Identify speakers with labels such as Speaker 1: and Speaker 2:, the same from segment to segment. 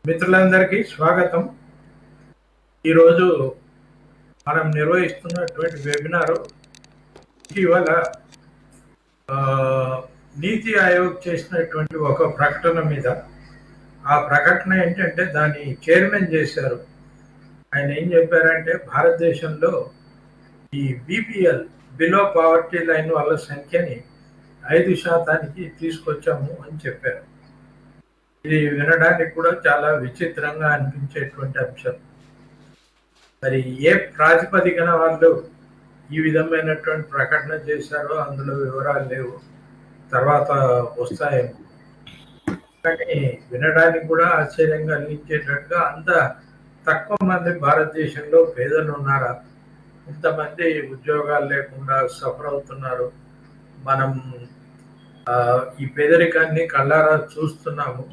Speaker 1: మిత్రులందరికీ స్వాగతం. ఈరోజు మనం నిర్వహిస్తున్నటువంటి వెబినార్ ఇటీవల నీతి ఆయోగ్ చేసినటువంటి ఒక ప్రకటన మీద. ఆ ప్రకటన ఏంటంటే దాని చైర్మన్ చేశారు. ఆయన ఏం చెప్పారంటే భారతదేశంలో ఈ బీపీఎల్ బిలో పావర్టీ లైన్ వాళ్ళ సంఖ్యని 5% తీసుకొచ్చాము అని చెప్పారు. ఇది వినడానికి కూడా చాలా విచిత్రంగా అనిపించేటువంటి అంశం. మరి ఏ ప్రాతిపదికన వాళ్ళు ఈ విధమైనటువంటి ప్రకటన చేశారో అందులో వివరాలు లేవు, తర్వాత వస్తాయేమో. కానీ వినడానికి కూడా ఆశ్చర్యం కలిగించేటట్టుగా అంత తక్కువ మంది భారతదేశంలో పేదలు ఉన్నారా? ఇంతమంది ఉద్యోగాలు లేకుండా సఫర్ అవుతున్నారు. మనం ఈ పేదరికాన్ని కళ్ళారా చూస్తున్నాము.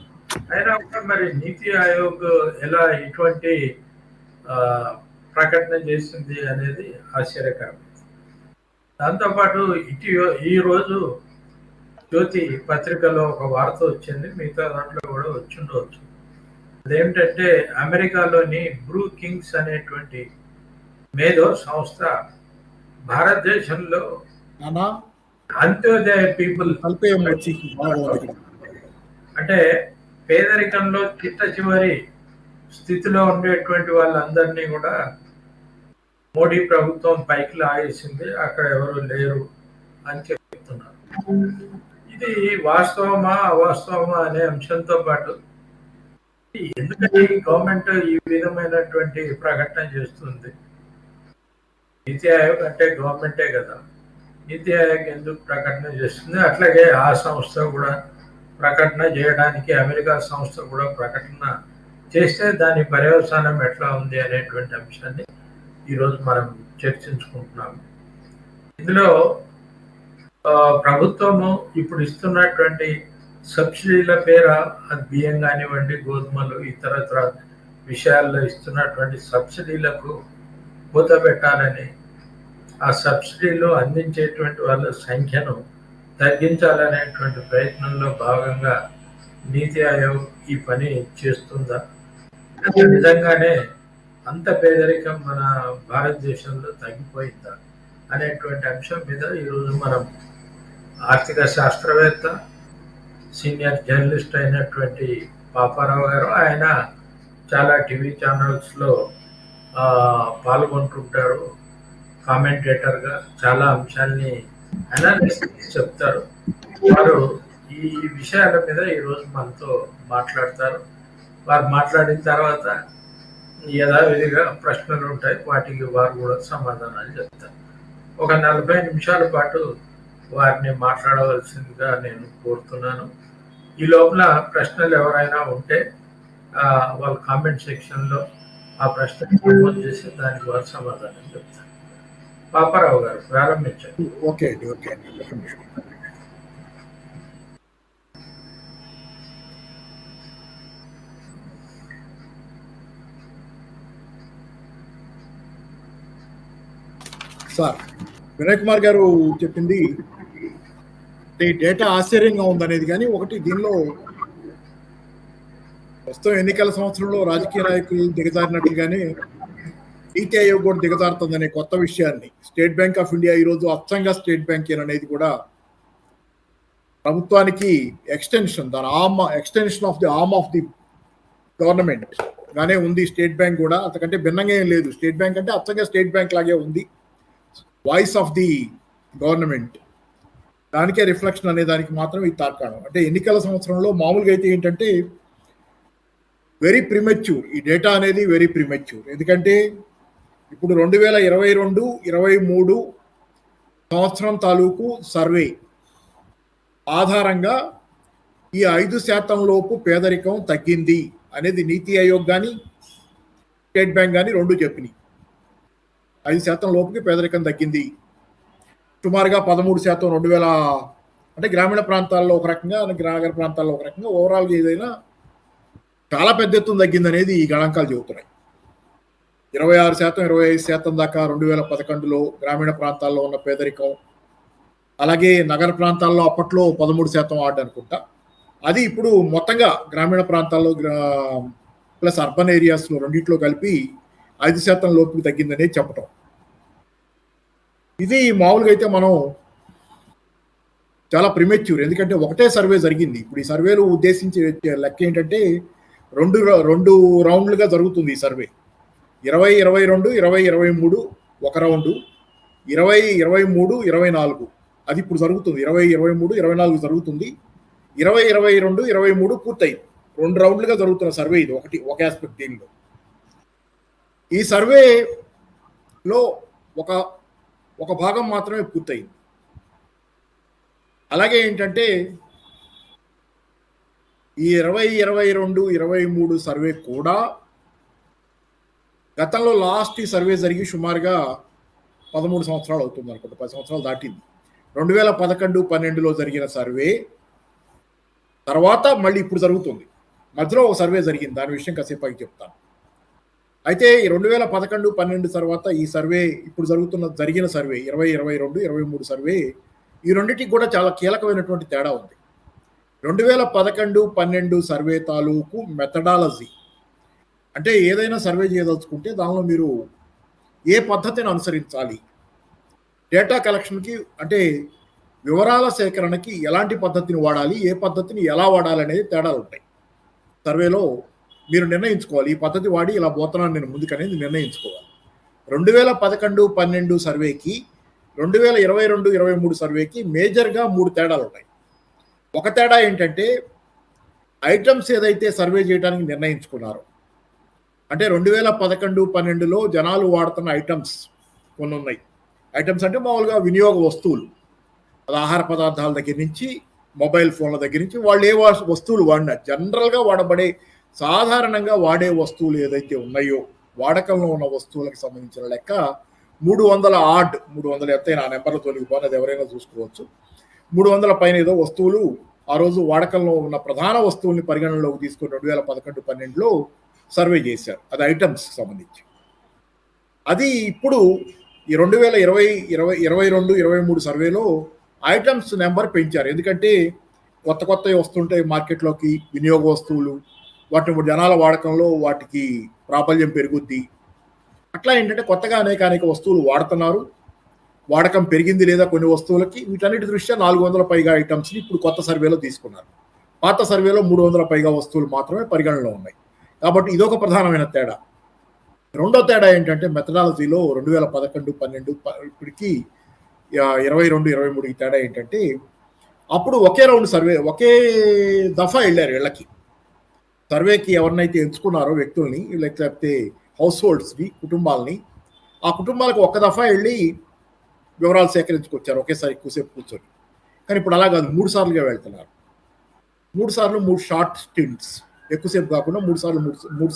Speaker 1: అయినా కూడా మరి నీతి ఆయోగ్ ఎలా ఇటువంటి ప్రకటన చేసింది అనేది ఆశ్చర్యకరం. దాంతోపాటు ఈరోజు జ్యోతి పత్రికలో ఒక వార్త వచ్చింది, మిగతా దాంట్లో కూడా వచ్చిండవచ్చు. అదేమిటంటే అమెరికాలోని బ్రూ కింగ్స్ అనేటువంటి మేధో సంస్థ భారతదేశంలో అంత్యోదయ పీపుల్ అంటే పేదరికంలో చిట్ట చివరి స్థితిలో ఉండేటువంటి వాళ్ళందరినీ కూడా మోడీ ప్రభుత్వం పైకి లాగేసింది, అక్కడ ఎవరు లేరు అని చెప్తున్నారు. ఇది వాస్తవమా అవాస్తవమా అనే అంశంతో పాటు ఎందుకంటే గవర్నమెంట్ ఈ విధమైనటువంటి ప్రకటన చేస్తుంది? నీతి ఆయోగ్ అంటే గవర్నమెంటే కదా, నీతి ఆయోగ్ ఎందుకు ప్రకటన చేస్తుంది? అట్లాగే ఆ సంస్థ కూడా ప్రకటన చేయడానికి, అమెరికా సంస్థ కూడా ప్రకటన చేస్తే దాని పర్యవసానం ఎట్లా ఉంది అనేటువంటి అంశాన్ని ఈరోజు మనం చర్చించుకుంటున్నాము. ఇందులో ప్రభుత్వము ఇప్పుడు ఇస్తున్నటువంటి సబ్సిడీల పేర, అది బియ్యం కానివ్వండి, గోధుమలు, ఇతరత్ర విషయాల్లో ఇస్తున్నటువంటి సబ్సిడీలకు పూత పెట్టాలని, ఆ సబ్సిడీలు అందించేటువంటి వాళ్ళ సంఖ్యను తగ్గించాలనేటువంటి ప్రయత్నంలో భాగంగా నీతి ఆయోగ్ ఈ పని చేస్తుందా? నిజంగానే అంత పేదరికం మన భారతదేశంలో తగ్గిపోయిందా అనేటువంటి అంశం మీద ఈరోజు మనం ఆర్థిక శాస్త్రవేత్త, సీనియర్ జర్నలిస్ట్ అయినటువంటి పాపారావు గారు, ఆయన చాలా టీవీ ఛానల్స్లో పాల్గొంటుంటారు, కామెంటేటర్గా చాలా అంశాన్ని అనాలిసిస్ చెప్తారు. వారు ఈ విషయాల మీద ఈరోజు మనతో మాట్లాడతారు. వారు మాట్లాడిన తర్వాత యథావిధిగా ప్రశ్నలు ఉంటాయి, వాటికి వారు కూడా సమాధానాలు చెప్తారు. ఒక 40 నిమిషాల పాటు వారిని మాట్లాడవలసిందిగా నేను కోరుతున్నాను. ఈ లోపల ప్రశ్నలు ఎవరైనా ఉంటే వాళ్ళ కామెంట్ సెక్షన్లో ఆ ప్రశ్నకి ఫోన్ చేసి దానికి వారు సమాధానం చెప్తారు. పాపారావు గారు ప్రారంభించండి.
Speaker 2: ఓకే సార్, వినయ్ కుమార్ గారు చెప్పింది డేటా ఆశ్చర్యంగా ఉందనేది. కానీ ఒకటి, దీనిలో ప్రస్తుతం ఎన్నికల సంవత్సరంలో రాజకీయ నాయకులు దిగజారినట్లుగానే నీతి ఆయోగ్ కూడా దిగజారుతుందనే కొత్త విషయాన్ని స్టేట్ బ్యాంక్ ఆఫ్ ఇండియా ఈరోజు అచ్చంగా స్టేట్ బ్యాంక్ అనేది కూడా ప్రభుత్వానికి extension, extension of the arm of the government గానే ఉంది. స్టేట్ బ్యాంక్ కూడా అంతకంటే భిన్నంగా ఏం లేదు. స్టేట్ బ్యాంక్ అంటే అచ్చంగా స్టేట్ బ్యాంక్ లాగే ఉంది, వాయిస్ ఆఫ్ ది గవర్నమెంట్. దానికే రిఫ్లెక్షన్ అనే దానికి మాత్రం ఇది తార్కాణం. అంటే ఎన్నికల సంవత్సరంలో మామూలుగా అయితే ఏంటంటే వెరీ ప్రిమెచ్యూర్, ఈ డేటా అనేది వెరీ ప్రిమెచ్యూర్. ఎందుకంటే ఇప్పుడు 2022-23 సంవత్సరం తాలూకు సర్వే ఆధారంగా ఈ 5% లోపు పేదరికం తగ్గింది అనేది నీతి ఆయోగ్ కానీ స్టేట్ బ్యాంక్ కానీ రెండు చెప్పినాయి. 5% లోపుకి పేదరికం తగ్గింది. సుమారుగా 13% అంటే గ్రామీణ ప్రాంతాల్లో ఒక రకంగా, నగర ప్రాంతాల్లో ఒక రకంగా, ఓవరాల్గా ఏదైనా చాలా పెద్ద ఎత్తున తగ్గింది అనేది ఈ గణాంకాలు చెబుతున్నాయి. 26%, 25% దాకా 2011లో గ్రామీణ ప్రాంతాల్లో ఉన్న పేదరికం. అలాగే నగర ప్రాంతాల్లో అప్పట్లో 13% ఆర్డు అనుకుంటా. అది ఇప్పుడు మొత్తంగా గ్రామీణ ప్రాంతాల్లో ప్లస్ అర్బన్ ఏరియాస్లో రెండిట్లో కలిపి 5% లోపుకి తగ్గిందనే చెప్పటం. ఇది మామూలుగా అయితే మనం చాలా ప్రిమెచ్యూర్, ఎందుకంటే ఒకటే సర్వే జరిగింది. ఇప్పుడు ఈ సర్వేలు ఉద్దేశించి లెక్క ఏంటంటే రెండు రౌండ్లుగా జరుగుతుంది ఈ సర్వే. 2022, 2023 ఒక రౌండు, 2023, 24 అది ఇప్పుడు జరుగుతుంది. 2023, 24 జరుగుతుంది. 2022, 23 పూర్తయింది. 2 రౌండ్లుగా జరుగుతున్న సర్వే ఇది. ఒక ఆస్పెక్ట్ దీనిలో. ఈ సర్వేలో ఒక భాగం మాత్రమే పూర్తయింది. అలాగే ఏంటంటే ఈ 2022, 23 సర్వే కూడా గతంలో లాస్ట్ ఈ సర్వే జరిగి సుమారుగా 13 సంవత్సరాలు అవుతుంది అనుకుంటా, 10 సంవత్సరాలు దాటింది. 2011, 12లో జరిగిన సర్వే తర్వాత మళ్ళీ ఇప్పుడు జరుగుతుంది. మధ్యలో ఒక సర్వే జరిగింది, దాని విషయం కాసేపు చెప్తాను. అయితే 2011, 12 తర్వాత ఈ సర్వే ఇప్పుడు జరిగిన సర్వే 2022, 23 సర్వే, ఈ రెండింటికి కూడా చాలా కీలకమైనటువంటి తేడా ఉంది. 2011, 12 సర్వే తాలూకు మెథడాలజీ, అంటే ఏదైనా సర్వే చేయదలుచుకుంటే దానిలో మీరు ఏ పద్ధతిని అనుసరించాలి, డేటా కలెక్షన్కి అంటే వివరాల సేకరణకి ఎలాంటి పద్ధతిని వాడాలి, ఏ పద్ధతిని ఎలా వాడాలి అనేది తేడాలు ఉంటాయి. సర్వేలో మీరు నిర్ణయించుకోవాలి, ఈ పద్ధతి వాడి ఇలా పోతున్నాను నేను ముందుకనేది నిర్ణయించుకోవాలి. 2011, 12 సర్వేకి 2022, 23 సర్వేకి మేజర్గా 3 తేడాలు ఉన్నాయి. ఒక తేడా ఏంటంటే ఐటమ్స్ ఏదైతే సర్వే చేయడానికి నిర్ణయించుకున్నారో, అంటే 2011, 12లో జనాలు వాడుతున్న ఐటమ్స్ కొన్ని ఉన్నాయి. ఐటమ్స్ అంటే మామూలుగా వినియోగ వస్తువులు, అది ఆహార పదార్థాల దగ్గర నుంచి మొబైల్ ఫోన్ల దగ్గర నుంచి వాళ్ళు ఏ వస్తువులు వాడినా, జనరల్గా వాడబడే సాధారణంగా వాడే వస్తువులు ఏదైతే ఉన్నాయో వాడకంలో ఉన్న వస్తువులకు సంబంధించిన లెక్క 300 ఎంతైనా ఆ నెంబర్లు తొలగిపోయినది ఎవరైనా చూసుకోవచ్చు. 300 పైన ఏదో వస్తువులు ఆ రోజు వాడకంలో ఉన్న ప్రధాన వస్తువుల్ని పరిగణనలోకి తీసుకొని 2011, 12లో సర్వే చేశారు. అది ఐటమ్స్కి సంబంధించి. అది ఇప్పుడు ఈ 2020, 22, 23 సర్వేలో ఐటమ్స్ నెంబర్ పెంచారు. ఎందుకంటే కొత్తవి వస్తుంటాయి మార్కెట్లోకి, వినియోగ వస్తువులు, వాటిని జనాల వాడకంలో వాటికి ప్రాబల్యం పెరుగుద్ది. అట్లా ఏంటంటే కొత్తగా అనేక వస్తువులు వాడుతున్నారు, వాడకం పెరిగింది లేదా కొన్ని వస్తువులకి. వీటన్నిటి దృష్ట్యా 400 పైగా ఐటమ్స్ని ఇప్పుడు కొత్త సర్వేలో తీసుకున్నారు. పాత సర్వేలో 300 పైగా వస్తువులు మాత్రమే పరిగణనలో ఉన్నాయి. కాబట్టి ఇదొక ప్రధానమైన తేడా. రెండో తేడా ఏంటంటే మెథడాలజీలో 2011, 12 ఇప్పటికి 22, 23కి తేడా ఏంటంటే అప్పుడు ఒకే రౌండ్ సర్వే, ఒకే దఫా వెళ్ళారు ఇళ్ళకి. సర్వేకి ఎవరినైతే ఎంచుకున్నారో వ్యక్తుల్ని, లేకపోతే హౌస్ హోల్డ్స్ని, కుటుంబాలని, ఆ కుటుంబాలకు ఒక్క దఫా వెళ్ళి వివరాలు సేకరించుకొచ్చారు ఒకేసారి ఎక్కువసేపు కూర్చొని. కానీ ఇప్పుడు అలా కాదు, 3 సార్లుగా వెళ్తున్నారు. 3 సార్లు 3 షార్ట్ స్టింట్స్, ఎక్కువసేపు కాకుండా 3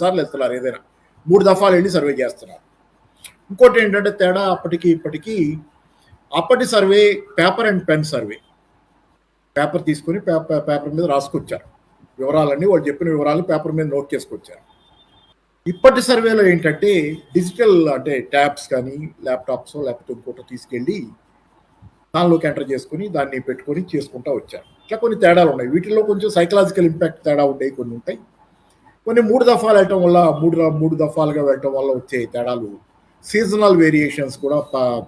Speaker 2: సార్లు వెళ్తున్నారు. ఏదైనా 3 దఫాలు వెళ్ళి సర్వే చేస్తున్నారు. ఇంకోటి ఏంటంటే తేడా ఇప్పటికీ అప్పటి survey paper and pen survey. Paper తీసుకొని పేపర్ మీద రాసుకొచ్చారు వివరాలన్నీ, వాళ్ళు చెప్పిన వివరాలు పేపర్ మీద నోట్ చేసుకొచ్చారు. ఇప్పటి సర్వేలో ఏంటంటే డిజిటల్, అంటే ట్యాబ్స్ కానీ ల్యాప్టాప్స్ లేకపోతే ఇంకోటో తీసుకెళ్ళి దానిలోకి ఎంటర్ చేసుకుని దాన్ని పెట్టుకొని చేసుకుంటూ వచ్చారు. ఇట్లా కొన్ని తేడాలు ఉన్నాయి. వీటిల్లో కొంచెం సైకలాజికల్ ఇంపాక్ట్ తేడా ఉంటాయి, కొన్ని ఉంటాయి. కొన్ని 3 దఫాలు వెళ్ళటం వల్ల, 3 దఫాలుగా వెళ్ళటం వల్ల వచ్చే తేడాలు, సీజనల్ వేరియేషన్స్ కూడా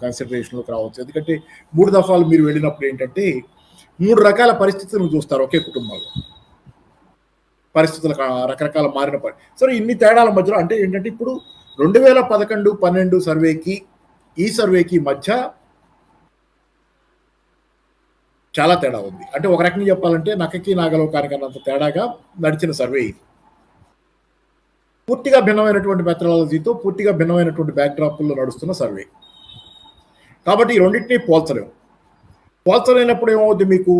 Speaker 2: కన్సిడరేషన్లోకి రావచ్చు. ఎందుకంటే 3 దఫాలు మీరు వెళ్ళినప్పుడు ఏంటంటే 3 రకాల పరిస్థితులను చూస్తారు ఒకే కుటుంబంలో. పరిస్థితులు రకరకాల మారిన సరే ఇన్ని తేడాల మధ్యలో అంటే ఏంటంటే ఇప్పుడు 2011, 12 సర్వేకి ఈ సర్వేకి మధ్య చాలా తేడా ఉంది. అంటే ఒక రకంగా చెప్పాలంటే నక్కకి నాగలోకానికి అన్నంత తేడాగా నడిచిన సర్వే ఇది. పూర్తిగా భిన్నమైనటువంటి మెథడాలజీతో, పూర్తిగా భిన్నమైనటువంటి బ్యాక్డ్రాప్లో నడుస్తున్న సర్వే. కాబట్టి ఈ రెండింటినీ పోల్చలేనప్పుడు ఏమవుద్ది మీకు,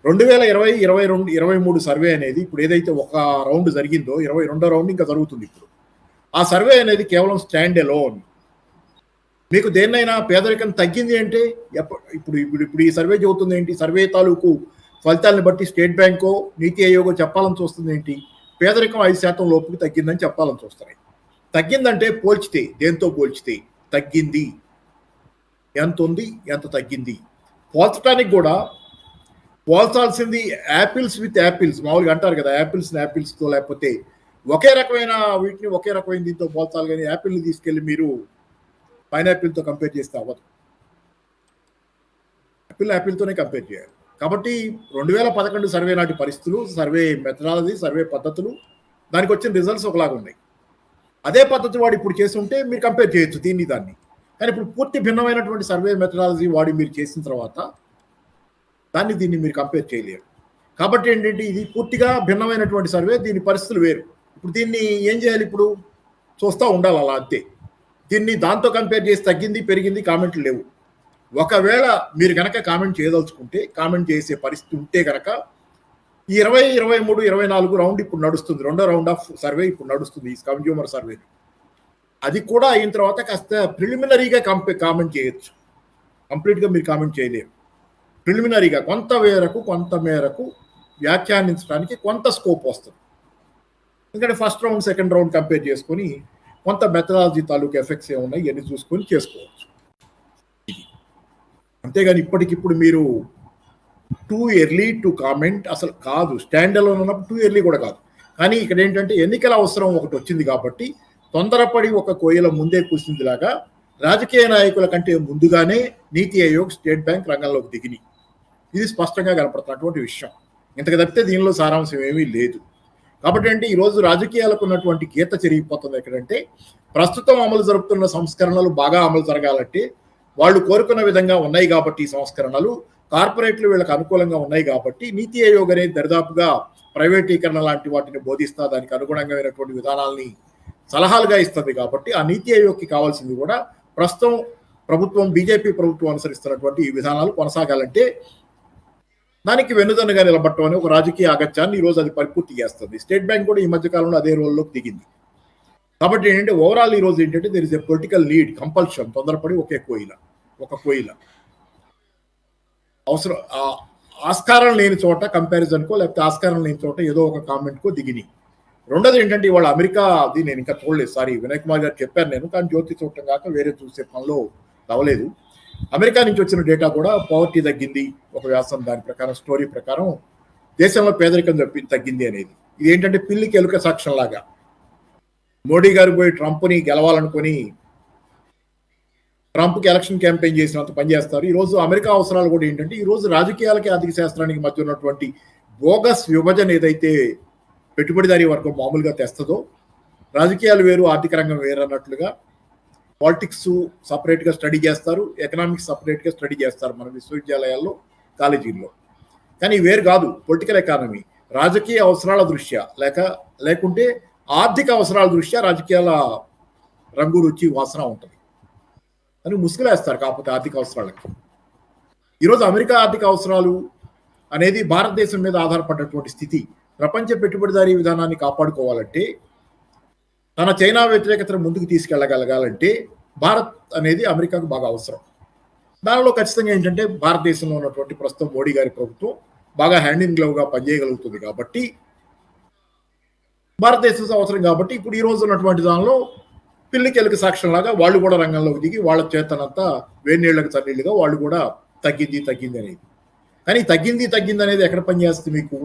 Speaker 2: 2020, 22, 23 సర్వే అనేది ఇప్పుడు ఏదైతే ఒక రౌండ్ జరిగిందో 22వ రౌండ్ ఇంకా జరుగుతుంది ఇప్పుడు. ఆ సర్వే అనేది కేవలం స్టాండ్ ఎలోన్. మీకు దేన్నైనా పేదరికం తగ్గింది అంటే ఇప్పుడు ఈ సర్వే చెబుతుంది ఏంటి, సర్వే తాలూకు ఫలితాలను బట్టి స్టేట్ బ్యాంకో నీతి ఆయోగో చెప్పాలని చూస్తుంది ఏంటి, పేదరికం 5% లోపుకి తగ్గిందని చెప్పాలని చూస్తున్నాయి. తగ్గిందంటే దేంతో పోల్చితే తగ్గింది, ఎంత ఉంది, ఎంత తగ్గింది. పోల్చడానికి కూడా పోల్చాల్సింది యాపిల్స్ విత్ యాపిల్స్, మామూలుగా అంటారు కదా, యాపిల్స్తో లేకపోతే ఒకే రకమైన వీటిని ఒకే రకమైన దీంతో పోల్చాలి, కానీ యాపిల్ని తీసుకెళ్ళి మీరు పైనాపిల్తో కంపేర్ చేస్తే అవ్వదు. యాపిల్తోనే కంపేర్ చేయాలి. కాబట్టి 2011 సర్వే నాటి పరిస్థితులు, సర్వే మెథడాలజీ, సర్వే పద్ధతులు, దానికి వచ్చిన రిజల్ట్స్ ఒకలాగా ఉన్నాయి. అదే పద్ధతి వాడు ఇప్పుడు చేసి ఉంటే మీరు కంపేర్ చేయొచ్చు దీన్ని దాన్ని. కానీ ఇప్పుడు పూర్తి భిన్నమైనటువంటి సర్వే మెథడాలజీ వాడి మీరు చేసిన తర్వాత దీన్ని మీరు కంపేర్ చేయలేరు. కాబట్టి ఏంటంటే ఇది పూర్తిగా భిన్నమైనటువంటి సర్వే, దీని పరిస్థితులు వేరు. ఇప్పుడు దీన్ని ఏం చేయాలి? ఇప్పుడు చూస్తూ ఉండాలి అలా అంతే. దీన్ని దాంతో కంపేర్ చేసి తగ్గింది పెరిగింది కామెంట్లు లేవు. ఒకవేళ మీరు కనుక కామెంట్ చేయదలుచుకుంటే, కామెంట్ చేసే పరిస్థితి ఉంటే కనుక ఈ 20, 23, 24 రౌండ్ ఇప్పుడు నడుస్తుంది. రెండో రౌండ్ ఆఫ్ సర్వే ఇప్పుడు నడుస్తుంది ఈ కన్జ్యూమర్ సర్వే. అది కూడా అయిన తర్వాత కాస్త ప్రిలిమినరీగా కామెంట్ చేయొచ్చు. కంప్లీట్గా మీరు కామెంట్ చేయలేరు. ప్రిలిమినరీగా కొంత మేరకు వ్యాఖ్యానించడానికి కొంత స్కోప్ వస్తుంది. ఎందుకంటే first round second round compare చేసుకొని కొంత మెథడాలజీ తాలూకు ఎఫెక్ట్స్ ఏమున్నాయి ఇవన్నీ చూసుకొని చేసుకోవచ్చు. అంతేగాని ఇప్పటికిప్పుడు మీరు టూ ఎర్లీ టు కామెంట్ అసలు కాదు. స్టాండ్ అలోన్ ఉన్నప్పుడు టూ ఎర్లీ కూడా కాదు. కానీ ఇక్కడ ఏంటంటే ఎన్నికల అవసరం ఒకటి వచ్చింది కాబట్టి తొందరపడి ఒక కోయిల ముందే కూర్చుందిలాగా రాజకీయ నాయకుల కంటే ముందుగానే నీతి ఆయోగ్, స్టేట్ బ్యాంక్ రంగంలోకి దిగినాయి. ఇది స్పష్టంగా కనపడుతున్నటువంటి విషయం. ఇంతకు తప్పితే దీనిలో సారాంశం ఏమీ లేదు. కాబట్టి అంటే ఈరోజు రాజకీయాలకు ఉన్నటువంటి గీత చెరిగిపోతుంది. ఎక్కడంటే ప్రస్తుతం అమలు జరుపుతున్న సంస్కరణలు బాగా అమలు జరగాలంటే వాళ్ళు కోరుకున్న విధంగా ఉన్నాయి కాబట్టి ఈ సంస్కరణలు కార్పొరేట్లు వీళ్ళకి అనుకూలంగా ఉన్నాయి కాబట్టి నీతి ఆయోగ్ అనేది దరిదాపుగా ప్రైవేటీకరణ లాంటి వాటిని బోధిస్తా దానికి అనుగుణంగామైనటువంటి విధానాలని సలహాలుగా ఇస్తుంది. కాబట్టి ఆ నీతి ఆయోగ్కి కావాల్సింది కూడా ప్రస్తుతం ప్రభుత్వం, బీజేపీ ప్రభుత్వం అనుసరిస్తున్నటువంటి ఈ విధానాలు కొనసాగాలంటే దానికి వెన్నుదన్నుగా నిలబట్టడం అనే ఒక రాజకీయ అగత్యాన్ని ఈరోజు అది పరిపూర్తి చేస్తుంది. స్టేట్ బ్యాంక్ కూడా ఈ మధ్య కాలంలో అదే రోల్లోకి దిగింది. కాబట్టి ఏంటంటే ఓవరాల్ ఈరోజు ఏంటంటే there is a political need, compulsion, తొందరపడి ఒక కోయిల అవసరం ఆస్కారం లేని చోట కంపారిజన్కో లేకపోతే ఆస్కారం లేని చోట ఏదో ఒక కామెంట్కో దిగినాయి. రెండోది ఏంటంటే ఇవాళ అమెరికా, అది నేను ఇంకా చూడలేదు, సారీ వినయ్ కుమార్ గారు చెప్పారు నేను, కానీ జ్యోతి చూడటం కాక వేరే చూసే పనిలో అవ్వలేదు. అమెరికా నుంచి వచ్చిన డేటా కూడా పవర్టీ తగ్గింది ఒక వ్యాసం, దాని ప్రకారం స్టోరీ ప్రకారం దేశంలో పేదరికం తగ్గింది అనేది. ఇది ఏంటంటే పిల్లికి ఎలుక సాక్ష్యం లాగా మోడీ గారు పోయి ట్రంప్ని గెలవాలనుకొని ట్రంప్కి ఎలక్షన్ క్యాంపెయిన్ చేసినంత పనిచేస్తారు. ఈరోజు అమెరికా అవసరాలు కూడా ఏంటంటే ఈరోజు రాజకీయాలకి ఆర్థిక శాస్త్రానికి మధ్య ఉన్నటువంటి బోగస్ విభజన ఏదైతే పెట్టుబడిదారీ వర్గం మామూలుగా తెస్తుందో, రాజకీయాలు వేరు ఆర్థిక రంగం వేరు అన్నట్లుగా పాలిటిక్స్ సపరేట్గా స్టడీ చేస్తారు, ఎకనామిక్స్ సపరేట్గా స్టడీ చేస్తారు మన విశ్వవిద్యాలయాల్లో, కాలేజీల్లో. కానీ వేరు కాదు. పొలిటికల్ ఎకానమీ రాజకీయ అవసరాల దృష్ట్యా లేకుంటే ఆర్థిక అవసరాల దృష్ట్యా రాజకీయాల రంగు, రుచి, వాసన ఉంటుంది అని ముసుగులేస్తారు. కాకపోతే ఆర్థిక అవసరాలకి ఈరోజు అమెరికా ఆర్థిక అవసరాలు అనేది భారతదేశం మీద ఆధారపడినటువంటి స్థితి. ప్రపంచ పెట్టుబడిదారీ విధానాన్ని కాపాడుకోవాలంటే, తన చైనా వ్యతిరేకతను ముందుకు తీసుకెళ్ళగలగాలంటే భారత్ అనేది అమెరికాకు బాగా అవసరం. దానిలో ఖచ్చితంగా ఏంటంటే భారతదేశంలో ఉన్నటువంటి ప్రస్తుతం మోడీ గారి ప్రభుత్వం బాగా హ్యాండ్ ఇన్ గ్లవ్గా పనిచేయగలుగుతుంది కాబట్టి భారతదేశం అవసరం. కాబట్టి ఇప్పుడు ఈ రోజు ఉన్నటువంటి దానిలో పిల్లికి ఎలుక సాక్ష్యంలాగా వాళ్ళు కూడా రంగంలోకి దిగి వాళ్ళ చేతనంతా వేడినీళ్లకు చన్నీళ్ళుగా వాళ్ళు కూడా తగ్గింది అనేది. కానీ తగ్గింది అనేది ఎక్కడ పనిచేస్తుంది? మీకు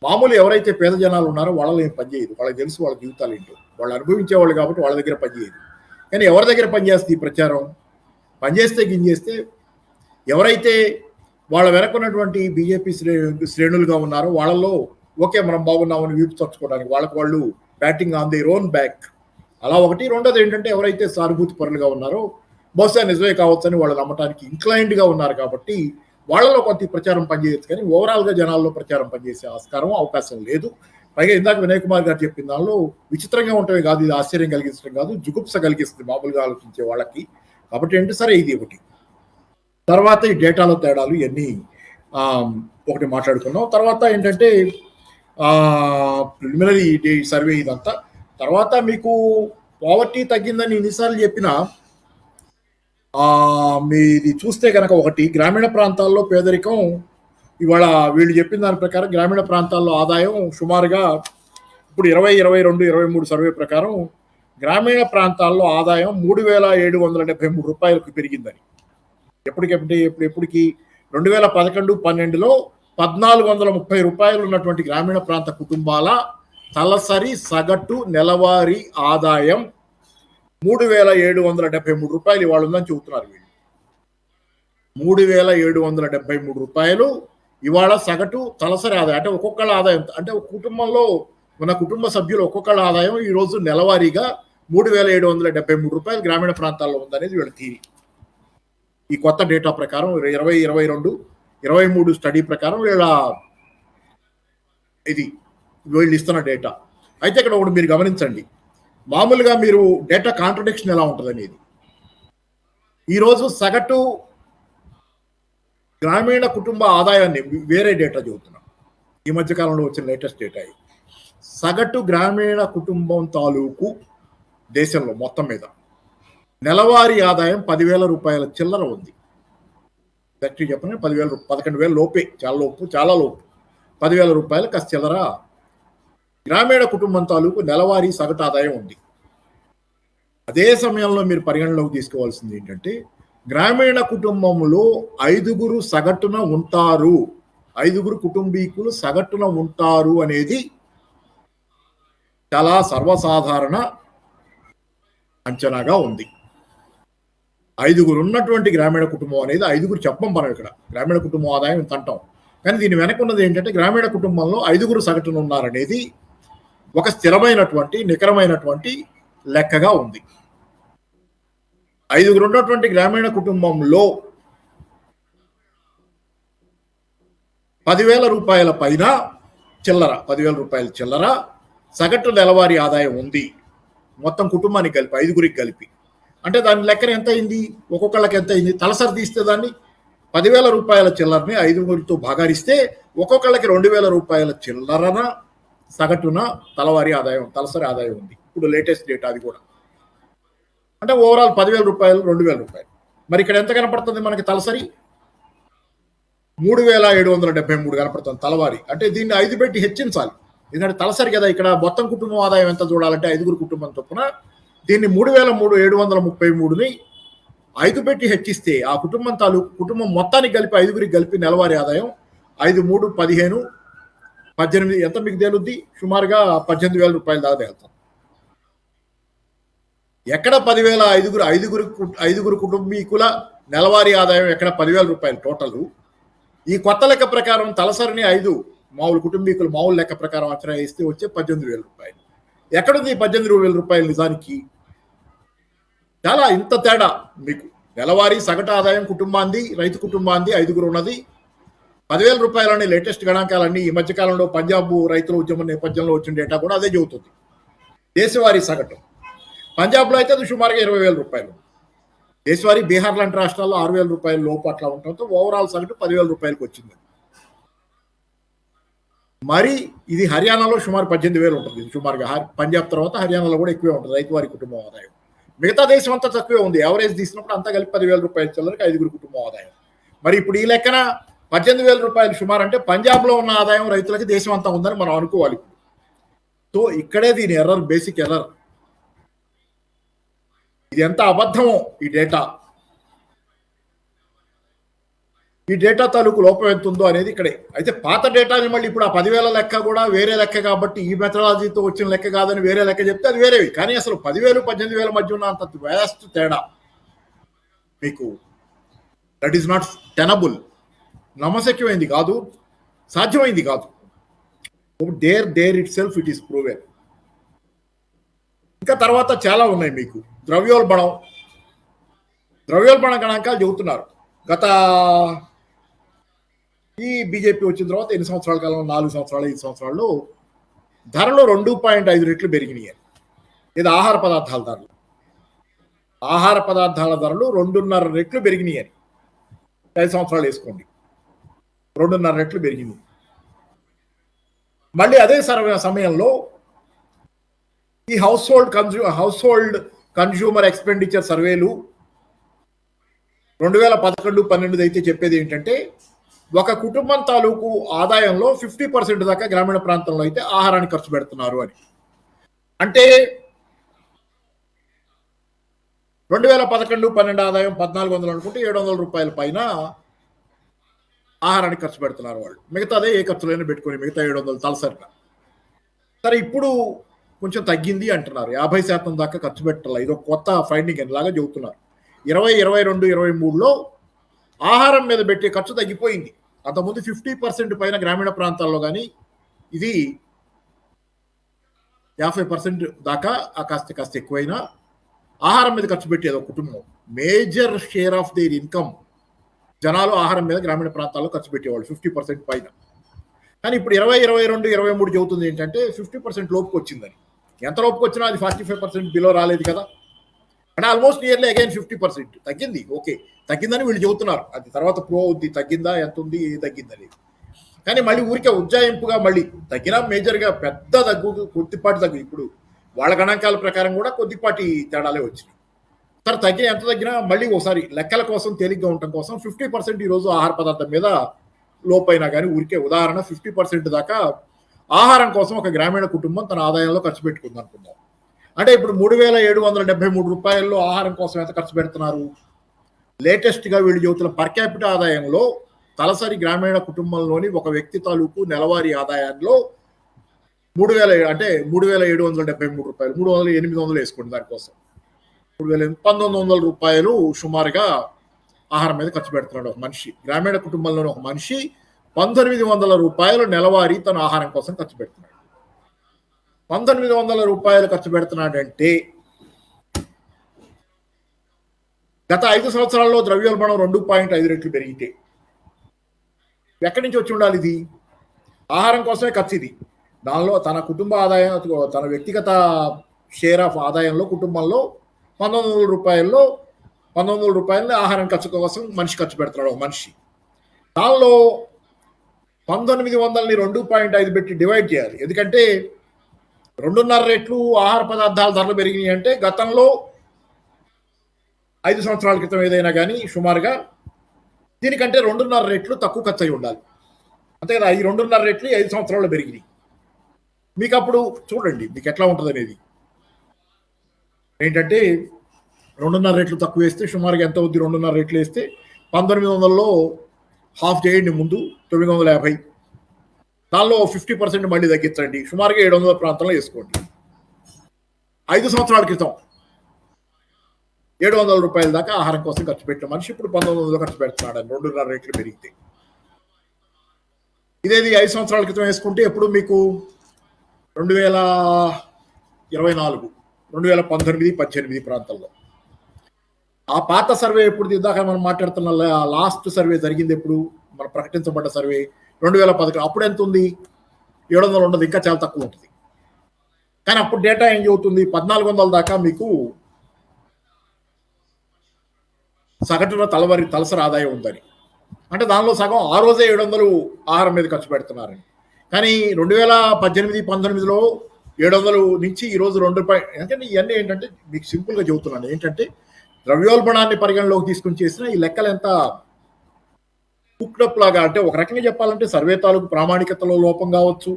Speaker 2: మామూలు ఎవరైతే పేద జనాలు ఉన్నారో వాళ్ళలో ఏం పనిచేయదు. వాళ్ళకి తెలుసు వాళ్ళ జీవితాలు ఏంటో, వాళ్ళు అనుభవించేవాళ్ళు కాబట్టి వాళ్ళ దగ్గర పనిచేయదు. కానీ ఎవరి దగ్గర పనిచేస్తుంది ఈ ప్రచారం? పనిచేస్తే గింజేస్తే ఎవరైతే వాళ్ళ వెనకున్నటువంటి బీజేపీ శ్రేణులుగా ఉన్నారో వాళ్ళలో ఓకే మనం బాగున్నామని వీపు తచ్చుకోవడానికి వాళ్ళకి వాళ్ళు batting on their own back అలా ఒకటి. రెండోది ఏంటంటే ఎవరైతే సానుభూతి పరులుగా ఉన్నారో బహుశా నిజమే కావచ్చని వాళ్ళు నమ్మటానికి ఇంక్లైన్డ్గా ఉన్నారు కాబట్టి వాళ్ళలో కొంత ప్రచారం పనిచేయచ్చు. కానీ ఓవరాల్గా జనాల్లో ప్రచారం పనిచేసే ఆస్కారం, అవకాశం లేదు. పైగా ఇందాక వినయ్ కుమార్ గారు చెప్పిన దానిలో విచిత్రంగా ఉంటమే కాదు, ఇది ఆశ్చర్యం కలిగించడం కాదు, జుగుప్స కలిగిస్తుంది మామూలుగా ఆలోచించే వాళ్ళకి. కాబట్టి ఏంటి సరే ఇది ఒకటి. తర్వాత ఈ డేటాలో తేడాలు ఇవన్నీ ఒకటి మాట్లాడుకున్నాం. తర్వాత ఏంటంటే ప్రిలిమినరీ సర్వే ఇదంతా. తర్వాత మీకు పావర్టీ తగ్గిందని ఎన్నిసార్లు చెప్పినా మీది చూస్తే కనుక ఒకటి గ్రామీణ ప్రాంతాల్లో పేదరికం ఇవాళ వీళ్ళు చెప్పిన దాని ప్రకారం గ్రామీణ ప్రాంతాల్లో ఆదాయం సుమారుగా ఇప్పుడు 2022, 23 సర్వే ప్రకారం గ్రామీణ ప్రాంతాల్లో ఆదాయం 3,773 రూపాయలకు పెరిగిందని. ఎప్పటికి 2011-12లో 1,430 రూపాయలు ఉన్నటువంటి గ్రామీణ ప్రాంత కుటుంబాల తలసరి సగటు నెలవారీ ఆదాయం 3,773 రూపాయలు ఇవాళ ఉందని చెబుతున్నారు వీళ్ళు. 3,773 రూపాయలు ఇవాళ సగటు తలసరి ఆదాయం. అంటే ఒక్కొక్కళ్ళ ఆదాయం, అంటే ఒక కుటుంబంలో మన కుటుంబ సభ్యులు ఒక్కొక్కళ్ళ ఆదాయం ఈరోజు నెలవారీగా 3,773 రూపాయలు గ్రామీణ ప్రాంతాల్లో ఉందనేది వీళ్ళ థీరీ. ఈ కొత్త డేటా ప్రకారం 2022-23 స్టడీ ప్రకారం వీళ్ళు ఇస్తున్న డేటా. అయితే ఇక్కడ ఒకటి మీరు గమనించండి, మామూలుగా మీరు డేటా కాంట్రడిక్షన్ ఎలా ఉంటుంది అనేది. ఈరోజు సగటు గ్రామీణ కుటుంబ ఆదాయాన్ని వేరే డేటా చెబుతున్నాం, ఈ మధ్య కాలంలో వచ్చిన లేటెస్ట్ డేటా. సగటు గ్రామీణ కుటుంబం తాలూకు దేశంలో మొత్తం మీద నెలవారీ ఆదాయం 10,000 రూపాయల చిల్లర ఉంది. యాక్చువల్లీ చెప్పండి, 11,000 లోపే, చాలా లోపు 10,000 రూపాయలు కాస్త చిల్లర గ్రామీణ కుటుంబం తాలూకు నెలవారీ సగటు ఆదాయం ఉంది. అదే సమయంలో మీరు పరిగణలోకి తీసుకోవాల్సింది ఏంటంటే, గ్రామీణ కుటుంబంలో 5 సగటున ఉంటారు, 5 కుటుంబీకులు సగటున ఉంటారు అనేది చాలా సర్వసాధారణ అంచనాగా ఉంది. 5 ఉన్నటువంటి గ్రామీణ కుటుంబం అనేది 5 చెప్పం మనం ఇక్కడ గ్రామీణ కుటుంబం ఆదాయం ఇంత అంటాం, కానీ దీని వెనక ఉన్నది ఏంటంటే గ్రామీణ కుటుంబంలో 5 సగటున ఉన్నారనేది ఒక స్థిరమైనటువంటి నికరమైనటువంటి లెక్కగా ఉంది. 5 ఉన్నటువంటి గ్రామీణ కుటుంబంలో 10,000 రూపాయల పైన చిల్లర, 10,000 రూపాయల చిల్లర సగటు నెలవారీ ఆదాయం ఉంది మొత్తం కుటుంబానికి కలిపి, 5 కలిపి. అంటే దాని లెక్కన ఎంత అయింది, ఒక్కొక్కళ్ళకి ఎంత అయింది, తలసరి తీస్తే దాన్ని 10,000 రూపాయల చిల్లరని 5తో భాగారిస్తే ఒక్కొక్కళ్ళకి 2,000 రూపాయల చిల్లరన సగటున తలసరి ఆదాయం ఉంది. ఇప్పుడు లేటెస్ట్ డేటా అది కూడా. అంటే ఓవరాల్ 10,000 రూపాయలు, 2,000 రూపాయలు. మరి ఇక్కడ ఎంత కనపడుతుంది మనకి తలసరి? 3,773 కనపడుతుంది తలవారీ. అంటే దీన్ని 5 పెట్టి హెచ్చించాలి, ఎందుకంటే తలసరి కదా. ఇక్కడ మొత్తం కుటుంబం ఆదాయం ఎంత చూడాలంటే 5 కుటుంబం చొప్పున దీన్ని 3,733ని 5 పెట్టి హెచ్చిస్తే ఆ కుటుంబం మొత్తానికి కలిపి 5 కలిపి నెలవారీ ఆదాయం 5, 3, 15, 18 ఎంత మీకు తేలుద్ది? సుమారుగా 18,000 రూపాయల దాకా తేలుతాం. ఎక్కడ 10,000 5 కుటుంబీకుల నెలవారీ ఆదాయం ఎక్కడ 10,000 రూపాయలు టోటల్. ఈ కొత్త లెక్క ప్రకారం తలసరిని 5 మామూలు కుటుంబీకులు మామూలు లెక్క ప్రకారం అంచనా వేస్తే వచ్చే 18,000 రూపాయలు. ఎక్కడుంది 18,000 రూపాయలు? నిజానికి చాలా ఇంత తేడా మీకు. నెలవారీ సగటు ఆదాయం కుటుంబాంది, రైతు కుటుంబాంది 5 ఉన్నది 10,000 రూపాయలని లేటెస్ట్ గణాంకాలన్నీ ఈ మధ్యకాలంలో పంజాబ్ రైతుల ఉద్యమం నేపథ్యంలో వచ్చిన డేటా కూడా అదే చెబుతుంది. దేశవారీ సగటు పంజాబ్లో అయితే అది సుమారుగా 20,000 రూపాయలు. దేశవారీ బీహార్ లాంటి రాష్ట్రాల్లో 6,000 రూపాయల లోపు అట్లా ఉండటంతో ఓవరాల్ సగటు 10,000 రూపాయలకు వచ్చింది. మరి ఇది హర్యానాలో సుమారు 18,000 ఉంటుంది. సుమారుగా పంజాబ్ తర్వాత హర్యానాలో కూడా ఎక్కువే ఉంటుంది రైతువారి కుటుంబం ఆదాయం. మిగతా దేశం అంతా తక్కువే ఉంది. యావరేజ్ తీసినప్పుడు అంతా కలిపి 10,000 రూపాయల చిల్లరకి 5 కుటుంబం ఆదాయం. మరి ఇప్పుడు ఈ లెక్కన 18,000 రూపాయలు సుమారు అంటే పంజాబ్లో ఉన్న ఆదాయం రైతులకి దేశం అంతా ఉందని మనం అనుకోవాలి. సో ఇక్కడే దీని ఎర్రర్, బేసిక్ ఎర్రర్. ఇది ఎంత అబద్ధమో ఈ డేటా తాలూకు లోపం ఎంత ఉందో అనేది ఇక్కడే. అయితే పాత డేటాని మళ్ళీ ఇప్పుడు ఆ 10,000 లెక్క కూడా వేరే లెక్క కాబట్టి ఈ మెథడాలజీతో వచ్చిన లెక్క కాదని వేరే లెక్క చెప్తే అది వేరేవి. కానీ అసలు 10,000, 18,000 మధ్య ఉన్న అంత వేస్ట్ తేడా మీకు దట్ ఈస్ నాట్ టెనబుల్. నమ్మశక్యమైంది కాదు, సాధ్యమైంది కాదు. There itself it is proven. ఇంకా తర్వాత చాలా ఉన్నాయి మీకు. ద్రవ్యోల్బణం గణాంకాలు చెబుతున్నారు. గత ఈ బీజేపీ వచ్చిన తర్వాత ఎన్ని సంవత్సరాల కాలంలో, 4 సంవత్సరాలు 5 సంవత్సరాల్లో ధరలు 2.5 రెట్లు పెరిగినాయి. ఇది ఆహార పదార్థాల ధరలు 2.5 రెట్లు పెరిగినాయి అని 5 సంవత్సరాలు వేసుకోండి, 2.5 రెట్లు పెరిగింది. మళ్ళీ అదే సమయంలో ఈ హౌస్ హోల్డ్ కన్జ్యూమర్ ఎక్స్పెండిచర్ సర్వేలు 2011-12 అయితే చెప్పేది ఏంటంటే ఒక కుటుంబం తాలూకు ఆదాయంలో 50% దాకా గ్రామీణ ప్రాంతంలో అయితే ఆహారానికి ఖర్చు పెడుతున్నారు అని. అంటే 2011-12 ఆదాయం 1,400 అనుకుంటే 700 రూపాయల పైన ఆహారానికి ఖర్చు పెడుతున్నారు వాళ్ళు. మిగతాదే ఏ ఖర్చులైనా పెట్టుకొని మిగతా 700 తలసరిగా. సరే ఇప్పుడు కొంచెం తగ్గింది అంటున్నారు, 50% దాకా ఖర్చు పెట్టాలి, ఇది ఒక కొత్త ఫైండింగ్ లాగా చెబుతున్నారు. 2022, 23లో ఆహారం మీద పెట్టే ఖర్చు తగ్గిపోయింది. అంతకుముందు 50% పైన గ్రామీణ ప్రాంతాల్లో కానీ ఇది 50% దాకా కాస్త ఎక్కువైనా ఆహారం మీద ఖర్చు పెట్టేది ఒక కుటుంబం. Major share of their income జనాలు ఆహారం మీద గ్రామీణ ప్రాంతాల్లో ఖర్చు పెట్టేవాళ్ళు 50% పైన. కానీ ఇప్పుడు 2022, 23 చెబుతుంది ఏంటంటే 50% లోపుకి వచ్చిందని. ఎంత లోపుకి వచ్చినా అది 45% బిలో రాలేదు కదా, అంటే ఆల్మోస్ట్ నియర్లీ అగైన్ 50% తగ్గింది. ఓకే, తగ్గిందని వీళ్ళు చెబుతున్నారు. అది తర్వాత ప్రూవ్ అవుద్ది, తగ్గిందా, ఎంత ఉంది, తగ్గిందని. కానీ మళ్ళీ ఊరికే ఉజ్జాయింపుగా మళ్ళీ తగ్గినా మేజర్గా పెద్ద కొద్దిపాటి తగ్గు. ఇప్పుడు వాళ్ళ గణాంకాల ప్రకారం కూడా కొద్దిపాటి తేడాలే వచ్చినాయి. సరే తగ్గిన ఎంత తగ్గినా మళ్ళీ ఒకసారి లెక్కల కోసం తేలిగ్గా ఉండటం కోసం 50% ఈరోజు ఆహార పదార్థం మీద లోపైనా కానీ ఊరికే ఉదాహరణ 50% దాకా ఆహారం కోసం ఒక గ్రామీణ కుటుంబం తన ఆదాయంలో ఖర్చు పెట్టుకుంది అనుకుందాం. అంటే ఇప్పుడు 3,773 రూపాయల్లో ఆహారం కోసం ఎంత ఖర్చు పెడుతున్నారు? లేటెస్ట్గా వీళ్ళు చెబుతున్న పర్ క్యాపిటల్ ఆదాయంలో తలసరి గ్రామీణ కుటుంబంలోని ఒక వ్యక్తి తాలూకు నెలవారీ ఆదాయంలో 3,773 రూపాయలు, 3,800 వేసుకోండి దానికోసం, 1,900 రూపాయలు సుమారుగా ఆహారం మీద ఖర్చు పెడుతున్నాడు ఒక మనిషి. గ్రామీణ కుటుంబంలోని ఒక మనిషి 1,900 రూపాయలు నెలవారీ తన ఆహారం కోసం ఖర్చు పెడుతున్నాడు. 1,900 రూపాయలు ఖర్చు పెడుతున్నాడంటే గత 5 సంవత్సరాల్లో ద్రవ్యోల్బణం 2.5 రెట్లు పెరిగితే ఎక్కడి నుంచి వచ్చి ఉండాలి? ఇది ఆహారం కోసమే ఖర్చు. ఇది దానిలో తన కుటుంబ ఆదాయం, తన వ్యక్తిగత షేర్ ఆఫ్ ఆదాయంలో కుటుంబంలో 1,900 రూపాయల్లో 1,900 రూపాయలని ఆహారం ఖర్చు కోసం మనిషి ఖర్చు పెడుతున్నాడు ఒక మనిషి. దానిలో 1,900ని 2.5 పెట్టి డివైడ్ చేయాలి. ఎందుకంటే 2.5 రెట్లు ఆహార పదార్థాల ధరలు పెరిగినాయి అంటే గతంలో 5 సంవత్సరాల క్రితం ఏదైనా కానీ సుమారుగా దీనికంటే 2.5 రెట్లు తక్కువ ఖర్చు అయి ఉండాలి. అంతే కదా, ఈ 2.5 రెట్లు 5 సంవత్సరాల్లో పెరిగినాయి. మీకు అప్పుడు చూడండి మీకు ఎట్లా ఉంటుంది అనేది. ఏంటంటే 2.5 రెట్లు తక్కువ వేస్తే సుమారుగా ఎంత అవుద్ది? 2.5 రెట్లు వేస్తే 1,900లో హాఫ్ చేయండి ముందు, 950. దానిలో 50% మళ్ళీ తగ్గించండి, సుమారుగా 700 ప్రాంతంలో వేసుకోండి. 5 సంవత్సరాల క్రితం 700 రూపాయల దాకా ఆహారం కోసం ఖర్చు పెట్టిన మనిషి ఇప్పుడు 1,900 ఖర్చు పెడుతున్నాడు అని 2.5 రెట్లు పెరిగితే. ఇదేది 5 సంవత్సరాల క్రితం వేసుకుంటే ఎప్పుడు మీకు 2024, 2019, 18 ప్రాంతాల్లో. ఆ పాత సర్వే ఎప్పుడు ఇందాక మనం మాట్లాడుతున్న లాస్ట్ సర్వే జరిగింది ఎప్పుడు? మన ప్రకటించబడ్డ సర్వే 2011. అప్పుడు ఎంత ఉంది? 700 ఉండదు, ఇంకా చాలా తక్కువ ఉంటుంది. కానీ అప్పుడు డేటా ఏం చెబుతుంది? 1,400 దాకా మీకు సగటున తలసరి ఆదాయం ఉందని. అంటే దానిలో సగం ఆ రోజే 700 ఆహారం మీద ఖర్చు పెడుతున్నారని. కానీ 2018, 19లో 700 నుంచి ఈరోజు 2 రూపాయలు. అంటే ఇవన్నీ ఏంటంటే మీకు సింపుల్గా చెబుతున్నాను ఏంటంటే ద్రవ్యోల్బణాన్ని పరిగణలోకి తీసుకుని చేసిన ఈ లెక్కలు ఎంత కుక్డప్ లాగా, అంటే ఒక రకంగా చెప్పాలంటే సర్వే తాలూకు ప్రామాణికతలో లోపం కావచ్చు,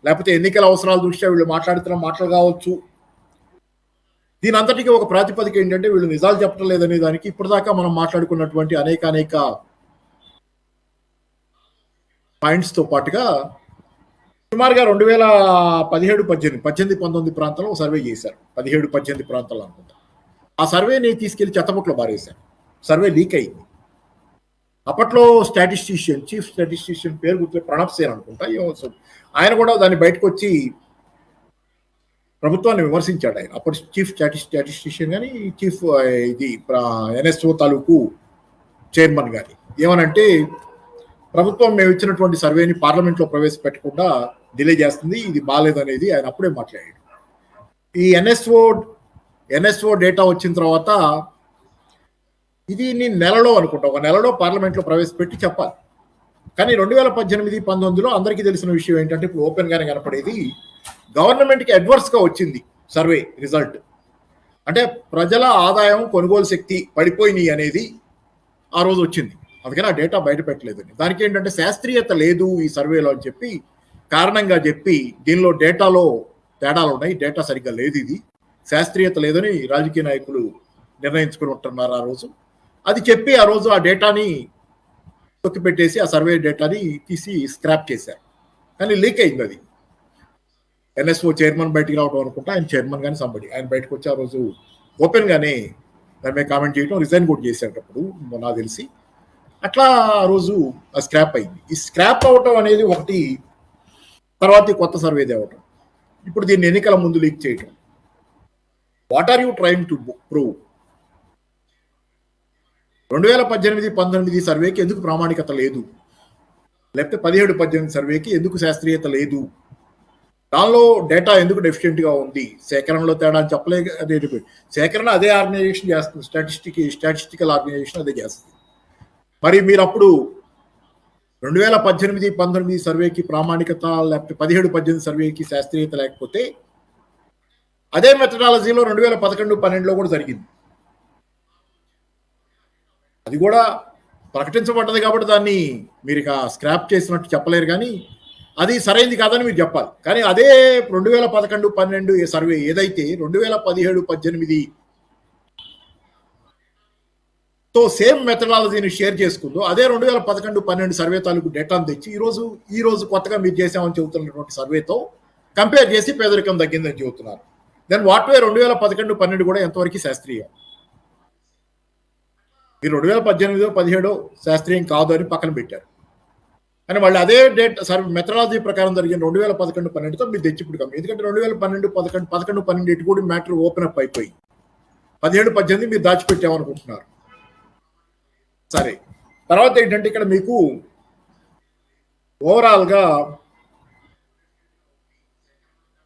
Speaker 2: లేకపోతే ఎన్నికల అవసరాల దృష్ట్యా వీళ్ళు మాట్లాడుతున్న మాటలు కావచ్చు. దీని అంతటికీ ఒక ప్రాతిపదిక ఏంటంటే వీళ్ళు నిజాలు చెప్పడం లేదనే దానికి ఇప్పటిదాకా మనం మాట్లాడుకున్నటువంటి అనేక పాయింట్స్తో పాటుగా సుమారుగా 2017, 18, 19 ప్రాంతంలో ఒక సర్వే చేశారు. 17, 18 ప్రాంతాల్లో అనుకుంటా. ఆ సర్వేని తీసుకెళ్లి చెత్తపుట్లో బారేశారు. సర్వే లీక్ అయింది. అప్పట్లో చీఫ్ స్టాటిస్టిషియన్ పేరు గుర్తు ప్రణబ్ సేన్ అనుకుంటా, ఆయన కూడా దాన్ని బయటకు వచ్చి ప్రభుత్వాన్ని విమర్శించాడు. ఆయన అప్పుడు చీఫ్ స్టాటిస్టిషియన్ కానీ చీఫ్ ఇది NSO తాలూకు చైర్మన్ కానీ ఏమనంటే ప్రభుత్వం మేము ఇచ్చినటువంటి సర్వేని పార్లమెంట్లో ప్రవేశపెట్టకుండా డిలే చేస్తుంది, ఇది బాగాలేదనేది ఆయన అప్పుడే మాట్లాడాడు. ఈ NSO డేటా వచ్చిన తర్వాత ఇది నెలలో అనుకుంటా, ఒక నెలలో పార్లమెంట్లో ప్రవేశపెట్టి చెప్పాలి. కానీ 2018, 19లో అందరికీ తెలిసిన విషయం ఏంటంటే ఇప్పుడు ఓపెన్ గానే కనపడేది గవర్నమెంట్కి అడ్వర్స్గా వచ్చింది సర్వే రిజల్ట్. అంటే ప్రజల ఆదాయం, కొనుగోలు శక్తి పడిపోయినాయి అనేది ఆ రోజు వచ్చింది. అందుకని ఆ డేటా బయట పెట్టలేదని. దానికి ఏంటంటే శాస్త్రీయత లేదు ఈ సర్వేలో అని చెప్పి కారణంగా చెప్పి దీనిలో డేటాలో తేడాలు ఉన్నాయి, డేటా సరిగ్గా లేదు, ఇది శాస్త్రీయత లేదని రాజకీయ నాయకులు నిర్ణయించుకుని ఉంటున్నారు ఆ రోజు. అది చెప్పి ఆ రోజు ఆ డేటాని తొక్కిపెట్టేసి ఆ సర్వే డేటాని తీసి స్క్రాప్ చేశారు. కానీ లీక్ అయింది అది. ఎన్ఎస్ఓ చైర్మన్ బయటికి రావడం అనుకుంటా, ఆయన చైర్మన్ కానీ సంబడి ఆయన బయటకు వచ్చి ఆ రోజు ఓపెన్ గానే దాని మీద కామెంట్ చేయడం, రిజైన్ కూడా చేసేటప్పుడు నాకు తెలిసి అట్లా ఆ రోజు స్క్రాప్ అయింది. ఈ స్క్రాప్ అవటం అనేది ఒకటి, తర్వాత ఈ కొత్త సర్వే తేవటం, ఇప్పుడు దీన్ని ఎన్నికల ముందు లీక్ చేయటం. What are you trying to prove? 2018-19 సర్వేకి ఎందుకు ప్రామాణికత లేదు, లేకపోతే 17-18 సర్వేకి ఎందుకు శాస్త్రీయత లేదు, దానిలో డేటా ఎందుకు డెఫిషియెంట్ గా ఉంది, సేకరణలో తేడా అని చెప్పలేదు. సేకరణ అదే ఆర్గనైజేషన్ చేస్తుంది, స్టాటిస్టికల్ ఆర్గనైజేషన్ అదే చేస్తుంది. మరి మీరు అప్పుడు 2018-19 సర్వేకి ప్రామాణికత, లేకపోతే 17-18 సర్వేకి శాస్త్రీయత లేకపోతే అదే మెథడాలజీలో 2011-12లో కూడా జరిగింది. అది కూడా ప్రకటించబడ్డది కాబట్టి దాన్ని మీరు ఇక స్క్రాప్ చేసినట్టు చెప్పలేరు, కానీ అది సరైనది కాదని మీరు చెప్పాలి. కానీ అదే 2011-12 సర్వే ఏదైతే 2017-18 తో సేమ్ మెథడాలజీని షేర్ చేసుకుందో, అదే 2011-12 సర్వే తాలూకు డేటాను తెచ్చి ఈ రోజు కొత్తగా మీరు చేసామని చెబుతున్నటువంటి సర్వేతో కంపేర్ చేసి పేదరికం తగ్గిందని చెబుతున్నారు. దెన్ వాట్ వే 2011-12 కూడా ఎంతవరకు శాస్త్రీయం? మీరు 2018-17 శాస్త్రీయం కాదు అని పక్కన పెట్టారు, అని వాళ్ళు అదే డేట్ మెథడాలజీ ప్రకారం జరిగిన 2011-12తో మీరు తెచ్చి ఇప్పుడు కమ్మి. ఎందుకంటే 2012-11 కూడా మ్యాటర్ ఓపెన్ అప్ అయిపోయి 17-18 మీరు దాచిపెట్టామనుకుంటున్నారు. సరే, తర్వాత ఏంటంటే ఇక్కడ మీకు ఓవరాల్ గా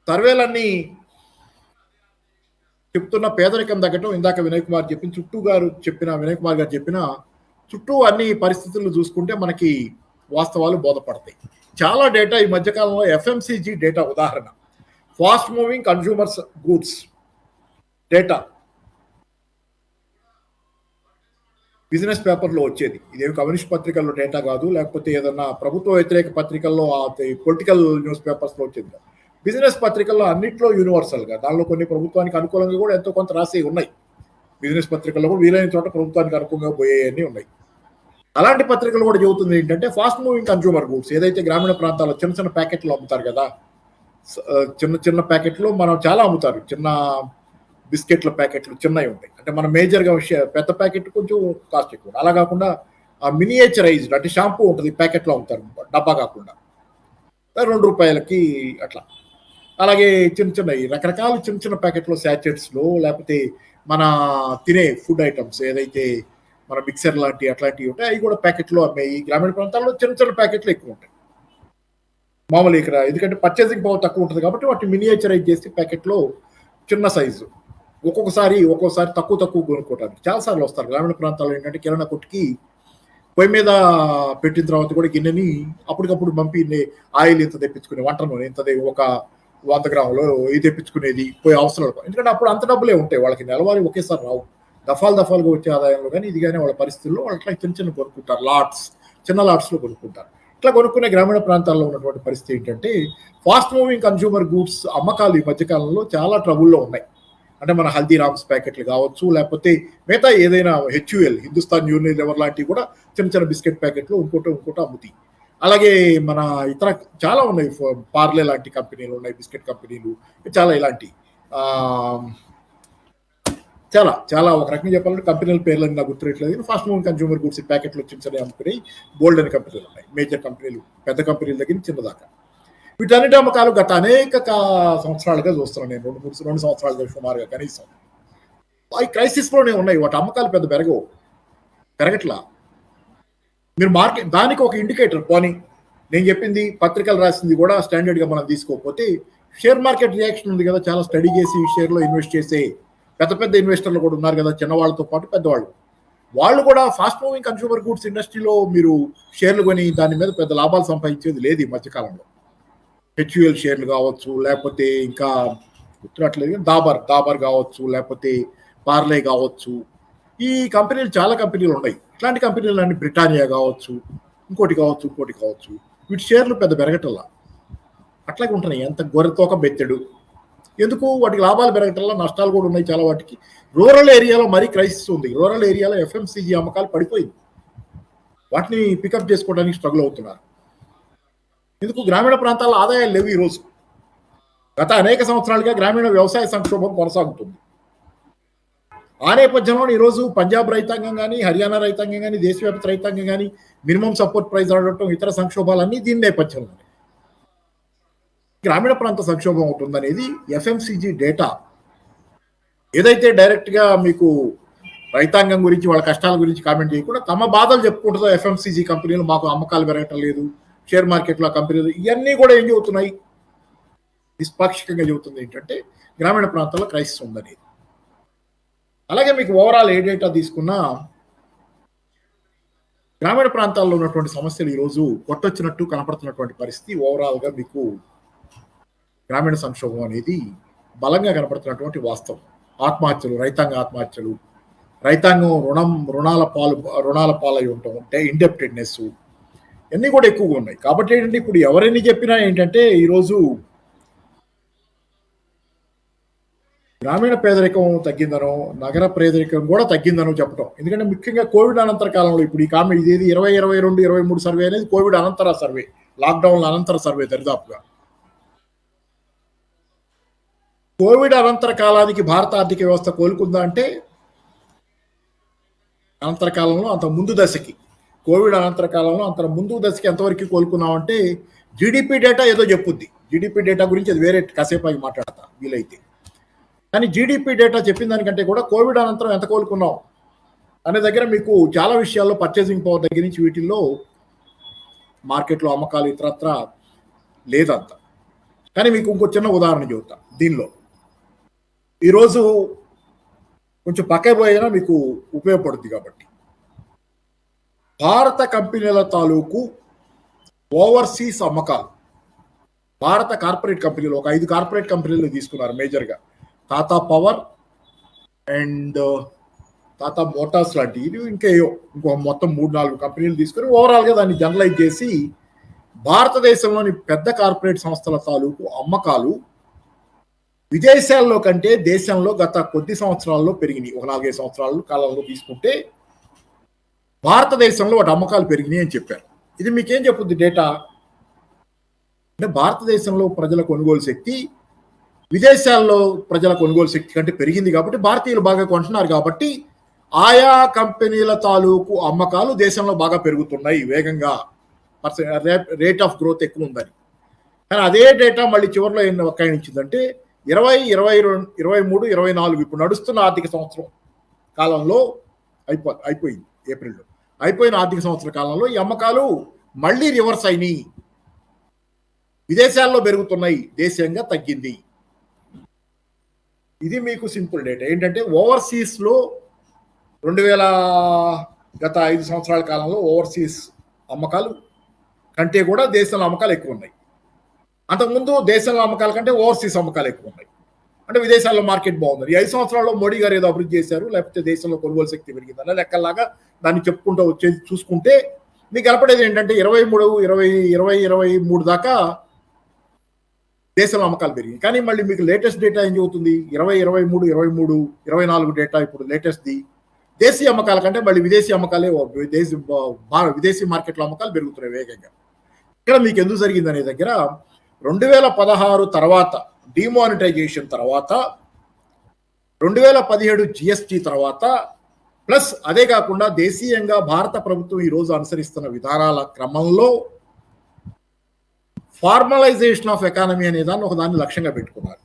Speaker 2: సర్వేలన్నీ చెప్తున్న పేదరికం తగ్గటం, ఇందాక వినయ్ కుమార్ గారు చెప్పిన చుట్టూ అన్ని పరిస్థితులను చూసుకుంటే మనకి వాస్తవాలు బోధపడతాయి. చాలా డేటా ఈ మధ్యకాలంలో ఎఫ్ఎంసీజీ డేటా, ఉదాహరణ fast moving consumers goods data business పేపర్లో వచ్చేది. ఇదేమి కమ్యూనిస్ట్ పత్రికల్లో డేటా కాదు, లేకపోతే ఏదన్నా ప్రభుత్వ వ్యతిరేక పత్రికల్లో, పొలిటికల్ న్యూస్ పేపర్స్లో వచ్చేది కాదు. బిజినెస్ పత్రికల్లో అన్నింటిలో యూనివర్సల్గా, దానిలో కొన్ని ప్రభుత్వానికి అనుకూలంగా కూడా ఎంతో కొంత రాసి ఉన్నాయి. బిజినెస్ పత్రికల్లో కూడా వీలైన చోట ప్రభుత్వానికి అనుకూలంగా పోయేవన్నీ ఉన్నాయి. అలాంటి పత్రికలు కూడా చెబుతుంది ఏంటంటే ఫాస్ట్ మూవింగ్ కన్స్యూమర్ గూడ్స్ ఏదైతే గ్రామీణ ప్రాంతాల్లో చిన్న చిన్న ప్యాకెట్లు అమ్ముతారు కదా, చిన్న ప్యాకెట్లు మనం చాలా అమ్ముతారు. చిన్న బిస్కెట్ల ప్యాకెట్లు చిన్నవి ఉంటాయి. అంటే మన మేజర్గా పెద్ద ప్యాకెట్ కొంచెం కాస్ట్ ఎక్కువ. అలా కాకుండా మినియేచరైజ్డ్ అంటే షాంపూ ఉంటుంది, ప్యాకెట్లో అమ్ముతారు, డబ్బా కాకుండా ₹2 అట్లా. అలాగే చిన్నవి రకరకాల చిన్న ప్యాకెట్లో, శాచెట్స్లో, లేకపోతే మన తినే ఫుడ్ ఐటమ్స్ ఏదైతే మన మిక్సర్ అట్లాంటివి ఉంటాయి, అవి కూడా ప్యాకెట్లో అమ్మాయి. ఈ గ్రామీణ ప్రాంతాల్లో చిన్న ప్యాకెట్లు ఎక్కువ ఉంటాయి మామూలు ఇక్కడ, ఎందుకంటే పర్చేసింగ్ పవర్ తక్కువ ఉంటుంది కాబట్టి వాటిని మినియేచరైజ్ చేసి ప్యాకెట్లో చిన్న సైజు, ఒక్కొక్కసారి తక్కువ కొనుక్కోవడానికి చాలాసార్లు వస్తారు. గ్రామీణ ప్రాంతాల్లో ఏంటంటే కిరాణా కొట్టుకి పొయ్యి మీద పెట్టిన తర్వాత కూడా గిన్నెని అప్పటికప్పుడు పంపి ఆయిల్ ఇంత తెప్పించుకునే, వంట నూనె ఇంతది, ఒక 100 గ్రాములు ఇది తెప్పించుకునేది పోయి అవసరాలు. ఎందుకంటే అప్పుడు అంత డబ్బులే ఉంటాయి వాళ్ళకి, నెలవారీ ఒకేసారి రావు, దఫాలుగా వచ్చే ఆదాయంలో. కానీ ఇది కానీ వాళ్ళ పరిస్థితుల్లో వాళ్ళు అట్లా చిన్న కొనుక్కుంటారు, చిన్న లాట్స్లో కొనుక్కుంటారు. ఇట్లా కొనుక్కునే గ్రామీణ ప్రాంతాల్లో ఉన్నటువంటి పరిస్థితి ఏంటంటే ఫాస్ట్ మూవింగ్ కన్స్యూమర్ గూడ్స్ అమ్మకాలు ఈ మధ్యకాలంలో చాలా ట్రబుల్లో ఉన్నాయి. అంటే మన హల్దీరామ్స్ ప్యాకెట్లు కావచ్చు, లేకపోతే మిగతా ఏదైనా HUL హిందుస్థాన్ యూనిలివర్ లాంటివి కూడా చిన్న బిస్కెట్ ప్యాకెట్లు ఇంకోటి అమ్ముతాయి. అలాగే మన ఇతర చాలా ఉన్నాయి, పార్లే లాంటి కంపెనీలు ఉన్నాయి, బిస్కెట్ కంపెనీలు చాలా, ఇలాంటి చాలా ఒక రకంగా చెప్పాలంటే కంపెనీల పేర్లు నాకు గుర్తురట్లేదు. ఫాస్ట్ మూవింగ్ కన్స్యూమర్ గూడ్స్ ప్యాకెట్లు చిన్న అమ్ముకునే బోల్డ్ అని కంపెనీలు ఉన్నాయి, మేజర్ కంపెనీలు, పెద్ద కంపెనీల దగ్గర చిన్నదాకా. వీటన్నిటి అమ్మకాలు గత అనేక సంవత్సరాలుగా చూస్తున్నాను నేను, 2 సంవత్సరాలుగా సుమారుగా కనీసం. అవి క్రైసిస్లోనే ఉన్నాయి, వాటి అమ్మకాలు పెద్ద పెరగట్లా. మీరు మార్కెట్ దానికి ఒక ఇండికేటర్, పోనీ నేను చెప్పింది పత్రికలు రాసింది కూడా స్టాండర్డ్గా మనం తీసుకోకపోతే షేర్ మార్కెట్ రియాక్షన్ ఉంది కదా, చాలా స్టడీ చేసి షేర్లో ఇన్వెస్ట్ చేసే పెద్ద ఇన్వెస్టర్లు కూడా ఉన్నారు కదా, చిన్నవాళ్ళతో పాటు పెద్దవాళ్ళు. వాళ్ళు కూడా ఫాస్ట్ మూవింగ్ కన్స్యూమర్ గూడ్స్ ఇండస్ట్రీలో మీరు షేర్లు కొని దాని మీద పెద్ద లాభాలు సంపాదించేది లేదు ఈ మధ్యకాలంలో. HUL షేర్లు కావచ్చు, లేకపోతే ఇంకా గుర్తురాట్లేదు దాబర్ కావచ్చు, లేకపోతే పార్లే కావచ్చు, ఈ కంపెనీలు చాలా కంపెనీలు ఉన్నాయి. ఇట్లాంటి కంపెనీలు అన్ని బ్రిటానియా కావచ్చు, ఇంకోటి కావచ్చు, వీటి షేర్లు పెద్ద పెరగటల్లా, అట్లాగే ఉంటున్నాయి. ఎంత గొర్రెతోక బెత్తెడు. ఎందుకు? వాటికి లాభాలు పెరగటల్లా, నష్టాలు కూడా ఉన్నాయి చాలా వాటికి. రూరల్ ఏరియాలో మరీ క్రైసిస్ ఉంది. రూరల్ ఏరియాలో FMCG అమ్మకాలు పడిపోయింది, వాటిని పికప్ చేసుకోవడానికి స్ట్రగుల్ అవుతున్నారు. ఎందుకు? గ్రామీణ ప్రాంతాల్లో ఆదాయాలు లేవు ఈరోజు. గత అనేక సంవత్సరాలుగా గ్రామీణ వ్యవసాయ సంక్షోభం కొనసాగుతుంది. ఆ నేపథ్యంలో ఈరోజు పంజాబ్ రైతాంగం కానీ, హర్యానా రైతాంగం కానీ, దేశవ్యాప్త రైతాంగం కానీ మినిమం సపోర్ట్ ప్రైస్ అడగటం, ఇతర సంక్షోభాలన్నీ దీని నేపథ్యంలో గ్రామీణ ప్రాంత సంక్షోభం ఉంటుందనేది ఎఫ్ఎంసీజీ డేటా. ఏదైతే డైరెక్ట్గా మీకు రైతాంగం గురించి వాళ్ళ కష్టాల గురించి కామెంట్ చేయకుండా తమ బాధలు చెప్పుకుంటుందో ఎఫ్ఎంసీజీ కంపెనీలు, మాకు అమ్మకాలు పెరగటం లేదు, షేర్ మార్కెట్లో కంపెనీలు, ఇవన్నీ కూడా ఏం చెబుతున్నాయి, నిష్పాక్షికంగా చెబుతుంది ఏంటంటే గ్రామీణ ప్రాంతాల్లో క్రైసిస్ ఉందనేది. అలాగే మీకు ఓవరాల్ ఏ డేటా తీసుకున్నా గ్రామీణ ప్రాంతాల్లో ఉన్నటువంటి సమస్యలు ఈరోజు కొట్టొచ్చినట్టు కనపడుతున్నటువంటి పరిస్థితి. ఓవరాల్గా మీకు గ్రామీణ సంక్షోభం అనేది బలంగా కనపడుతున్నటువంటి వాస్తవం. ఆత్మహత్యలు, రైతాంగ ఆత్మహత్యలు, రైతాంగం రుణాల పాలై ఉండటం, ఇండెప్టెడ్నెస్ ఇవన్నీ కూడా ఎక్కువగా ఉన్నాయి. కాబట్టి ఏంటంటే ఇప్పుడు ఎవరైనా చెప్పినా ఏంటంటే ఈరోజు గ్రామీణ పేదరికం తగ్గిందనో, నగర పేదరికం కూడా తగ్గిందనో చెప్పడం. ఎందుకంటే ముఖ్యంగా కోవిడ్ అనంతర కాలంలో ఇప్పుడు ఈ ఇదేది 2022-23 సర్వే అనేది కోవిడ్ అనంతర సర్వే, లాక్డౌన్ అనంతర సర్వే దరిదాపుగా. కోవిడ్ అనంతర కాలానికి భారత ఆర్థిక వ్యవస్థ కోలుకుందా అంటే అనంతర కాలంలో అంత ముందు దశకి, కోవిడ్ అనంతర కాలంలో అంత ముందు దశకి ఎంతవరకు కోలుకున్నామంటే జీడిపి డేటా ఏదో చెప్పుద్ది. జీడిపి డేటా గురించి అది వేరే కాసేపు మాట్లాడతా వీలైతే. కానీ జీడిపి డేటా చెప్పిన దానికంటే కూడా కోవిడ్ అనంతరం ఎంత కోలుకున్నాం అనే దగ్గర మీకు చాలా విషయాల్లో పర్చేసింగ్ పవర్ దగ్గర నుంచి వీటిల్లో మార్కెట్లో అమ్మకాలు ఇతరత్ర లేదంత. కానీ మీకు ఇంకో చిన్న ఉదాహరణ చెబుతా దీనిలో. ఈరోజు కొంచెం పక్క పోయినా మీకు ఉపయోగపడుతుంది. కాబట్టి భారత కంపెనీల తాలూకు ఓవర్సీస్ అమ్మకాలు, భారత కార్పొరేట్ కంపెనీలు ఒక 5 కార్పొరేట్ కంపెనీలు తీసుకున్నారు మేజర్గా. Tata power and Tata Motors లాంటివి, ఇంకో మొత్తం 3-4 కంపెనీలు తీసుకుని ఓవరాల్గా దాన్ని జనరలైజ్ చేసి భారతదేశంలోని పెద్ద కార్పొరేట్ సంస్థల తాలూకు అమ్మకాలు విదేశాల్లో కంటే దేశంలో గత కొద్ది సంవత్సరాల్లో పెరిగినాయి. ఒక 4-5 సంవత్సరాల కాలంలో తీసుకుంటే భారతదేశంలో వాటి అమ్మకాలు పెరిగినాయి అని చెప్పారు. ఇది మీకేం చెప్పుద్ది డేటా అంటే భారతదేశంలో ప్రజల కొనుగోలు శక్తి విదేశాల్లో ప్రజల కొనుగోలు శక్తి కంటే పెరిగింది. కాబట్టి భారతీయులు బాగా కొంటున్నారు. కాబట్టి ఆయా కంపెనీల తాలూకు అమ్మకాలు దేశంలో బాగా పెరుగుతున్నాయి వేగంగా, రేట్ ఆఫ్ గ్రోత్ ఎక్కువ ఉందని. కానీ అదే డేటా మళ్ళీ చివరిలో ఏం వ్యాఖ్యానించిందంటే 2023-24 ఇప్పుడు నడుస్తున్న ఆర్థిక సంవత్సరం కాలంలో అయిపోయింది, ఏప్రిల్లో అయిపోయిన ఆర్థిక సంవత్సర కాలంలో ఈ అమ్మకాలు మళ్ళీ రివర్స్ అయినాయి, విదేశాల్లో పెరుగుతున్నాయి, దేశీయంగా తగ్గింది. ఇది మీకు సింపుల్ డేటా. ఏంటంటే ఓవర్సీస్లో గత 5 సంవత్సరాల కాలంలో ఓవర్సీస్ అమ్మకాలు కంటే కూడా దేశంలో అమ్మకాలు ఎక్కువ ఉన్నాయి. అంతకుముందు దేశంలో అమ్మకాల కంటే ఓవర్సీస్ అమ్మకాలు ఎక్కువ ఉన్నాయి. అంటే విదేశాల్లో మార్కెట్ బాగుంది. ఈ 5 సంవత్సరాల్లో మోడీ గారు ఏదో అభివృద్ధి చేశారు, లేకపోతే దేశంలో కొనుగోలు శక్తి పెరిగిందన్న లెక్కలాగా దాన్ని చెప్పుకుంటూ వచ్చేది చూసుకుంటే మీకు కనపడేది ఏంటంటే 23 దాకా దేశంలో అమ్మకాలు పెరిగింది. కానీ మళ్ళీ మీకు లేటెస్ట్ డేటా ఏం చెబుతుంది, 2023-24 డేటా ఇప్పుడు లేటెస్ట్ది. దేశీయ అమ్మకాల కంటే మళ్ళీ విదేశీ అమ్మకాలే, విదేశీ మార్కెట్లో అమ్మకాలు పెరుగుతున్నాయి వేగంగా. ఇక్కడ మీకు ఎందుకు జరిగింది అనే దగ్గర 2016 తర్వాత డిమానిటైజేషన్ తర్వాత, 2017 జిఎస్టీ తర్వాత, ప్లస్ అదే కాకుండా దేశీయంగా భారత ప్రభుత్వం ఈరోజు అనుసరిస్తున్న విధానాల క్రమంలో ఫార్మలైజేషన్ ఆఫ్ ఎకానమీ అనే దాన్ని ఒకదాన్ని లక్ష్యంగా పెట్టుకున్నారు.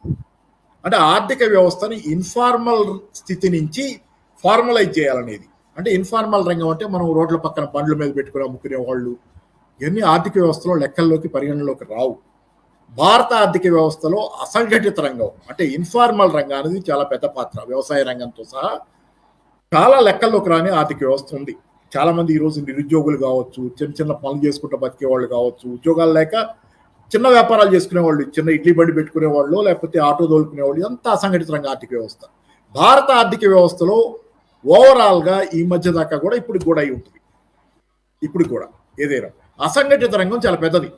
Speaker 2: అంటే ఆర్థిక వ్యవస్థని ఇన్ఫార్మల్ స్థితి నుంచి ఫార్మలైజ్ చేయాలనేది. అంటే ఇన్ఫార్మల్ రంగం అంటే మనం రోడ్ల పక్కన బండ్ల మీద పెట్టుకుని అమ్ముకునే వాళ్ళు, ఇవన్నీ ఆర్థిక వ్యవస్థలో లెక్కల్లోకి పరిగణనలోకి రావు. భారత ఆర్థిక వ్యవస్థలో అసంఘటిత రంగం అంటే ఇన్ఫార్మల్ రంగం అనేది చాలా పెద్ద పాత్ర. వ్యవసాయ రంగంతో సహా చాలా లెక్కల్లోకి రాని ఆర్థిక వ్యవస్థ ఉంది. చాలా మంది ఈరోజు నిరుద్యోగులు కావచ్చు, చిన్న చిన్న పనులు చేసుకుంటూ బతికే వాళ్ళు కావచ్చు, ఉద్యోగాలు లేక చిన్న వ్యాపారాలు చేసుకునే వాళ్ళు, చిన్న ఇడ్లీ బండి పెట్టుకునే వాళ్ళు, లేకపోతే ఆటో తోలుకునే వాళ్ళు, ఇదంతా అసంఘటిత రంగ ఆర్థిక వ్యవస్థ. భారత ఆర్థిక వ్యవస్థలో ఓవరాల్గా ఈ మధ్య దాకా కూడా ఇప్పుడు కూడా అయి ఉంటుంది. ఇప్పుడు కూడా ఏదైనా అసంఘటిత రంగం చాలా పెద్దది.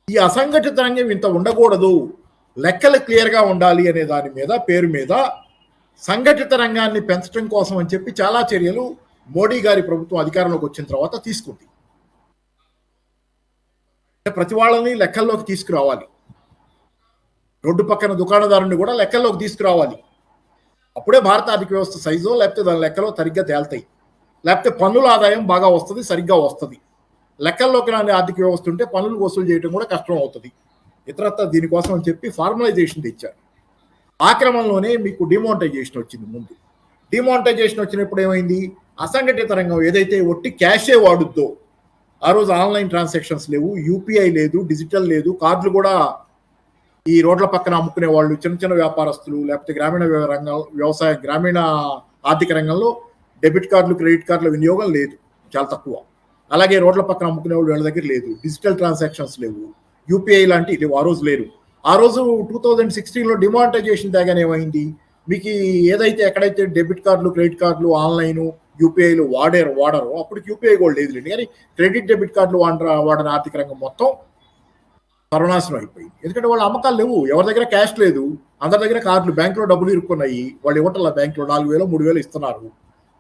Speaker 2: ఈ అసంఘటిత రంగం ఇంత ఉండకూడదు, లెక్కలు క్లియర్గా ఉండాలి అనే దాని మీద పేరు మీద సంఘటిత రంగాన్ని పెంచడం కోసం అని చెప్పి చాలా చర్యలు మోడీ గారి ప్రభుత్వం అధికారంలోకి వచ్చిన తర్వాత తీసుకుంది. ప్రతి వాళ్ళని లెక్కల్లోకి తీసుకురావాలి. రోడ్డు పక్కన దుకాణదారుని కూడా లెక్కల్లోకి తీసుకురావాలి. అప్పుడే భారత ఆర్థిక వ్యవస్థ సైజో లేకపోతే దాని లెక్కలో సరిగ్గా తేల్తాయి. లేకపోతే పన్నుల ఆదాయం బాగా వస్తుంది, సరిగ్గా వస్తుంది. లెక్కల్లోకి రాని ఆర్థిక వ్యవస్థ ఉంటే పన్నులు వసూలు చేయడం కూడా కష్టం అవుతుంది. ఇతరత్ర దీనికోసం అని చెప్పి ఫార్మలైజేషన్ తెచ్చారు. ఆ క్రమంలోనే మీకు డిమానిటైజేషన్ వచ్చింది. ముందు డిమానిటైజేషన్ వచ్చినప్పుడు ఏమైంది, అసంఘటిత రంగం ఏదైతే ఒట్టి క్యాషే వాడుద్దో, ఆ రోజు ఆన్లైన్ ట్రాన్సాక్షన్స్ లేవు, యూపీఐ లేదు, డిజిటల్ లేదు, కార్డులు కూడా ఈ రోడ్ల పక్కన అమ్ముకునే వాళ్ళు చిన్న చిన్న వ్యాపారస్తులు లేకపోతే గ్రామీణ రంగం వ్యవసాయ గ్రామీణ ఆర్థిక రంగంలో డెబిట్ కార్డులు క్రెడిట్ కార్డుల వినియోగం లేదు, చాలా తక్కువ. అలాగే రోడ్ల పక్కన అమ్ముకునే వాళ్ళు వీళ్ళ దగ్గర లేదు, డిజిటల్ ట్రాన్సాక్షన్స్ లేవు, యూపీఐ లాంటి ఆ రోజు లేరు. ఆ రోజు 2016లో డిమానిటైజేషన్ తేగానే ఏమైంది, మీకు ఏదైతే ఎక్కడైతే డెబిట్ కార్డులు క్రెడిట్ కార్డులు ఆన్లైన్ యూపీఐలు వాడరు అప్పుడు యూపీఐ కూడా లేదు, కానీ క్రెడిట్ డెబిట్ కార్డులు వాడని ఆర్థిక రంగం మొత్తం సర్వనాశనం అయిపోయింది. ఎందుకంటే వాళ్ళ అమ్మకాలు లేవు, ఎవరి దగ్గర క్యాష్ లేదు, అందరి దగ్గర కార్డులు, బ్యాంకులో డబ్బులు ఇరుక్కున్నాయి, వాళ్ళు ఇవ్వటం బ్యాంకులో 4,000 3,000 ఇస్తున్నారు,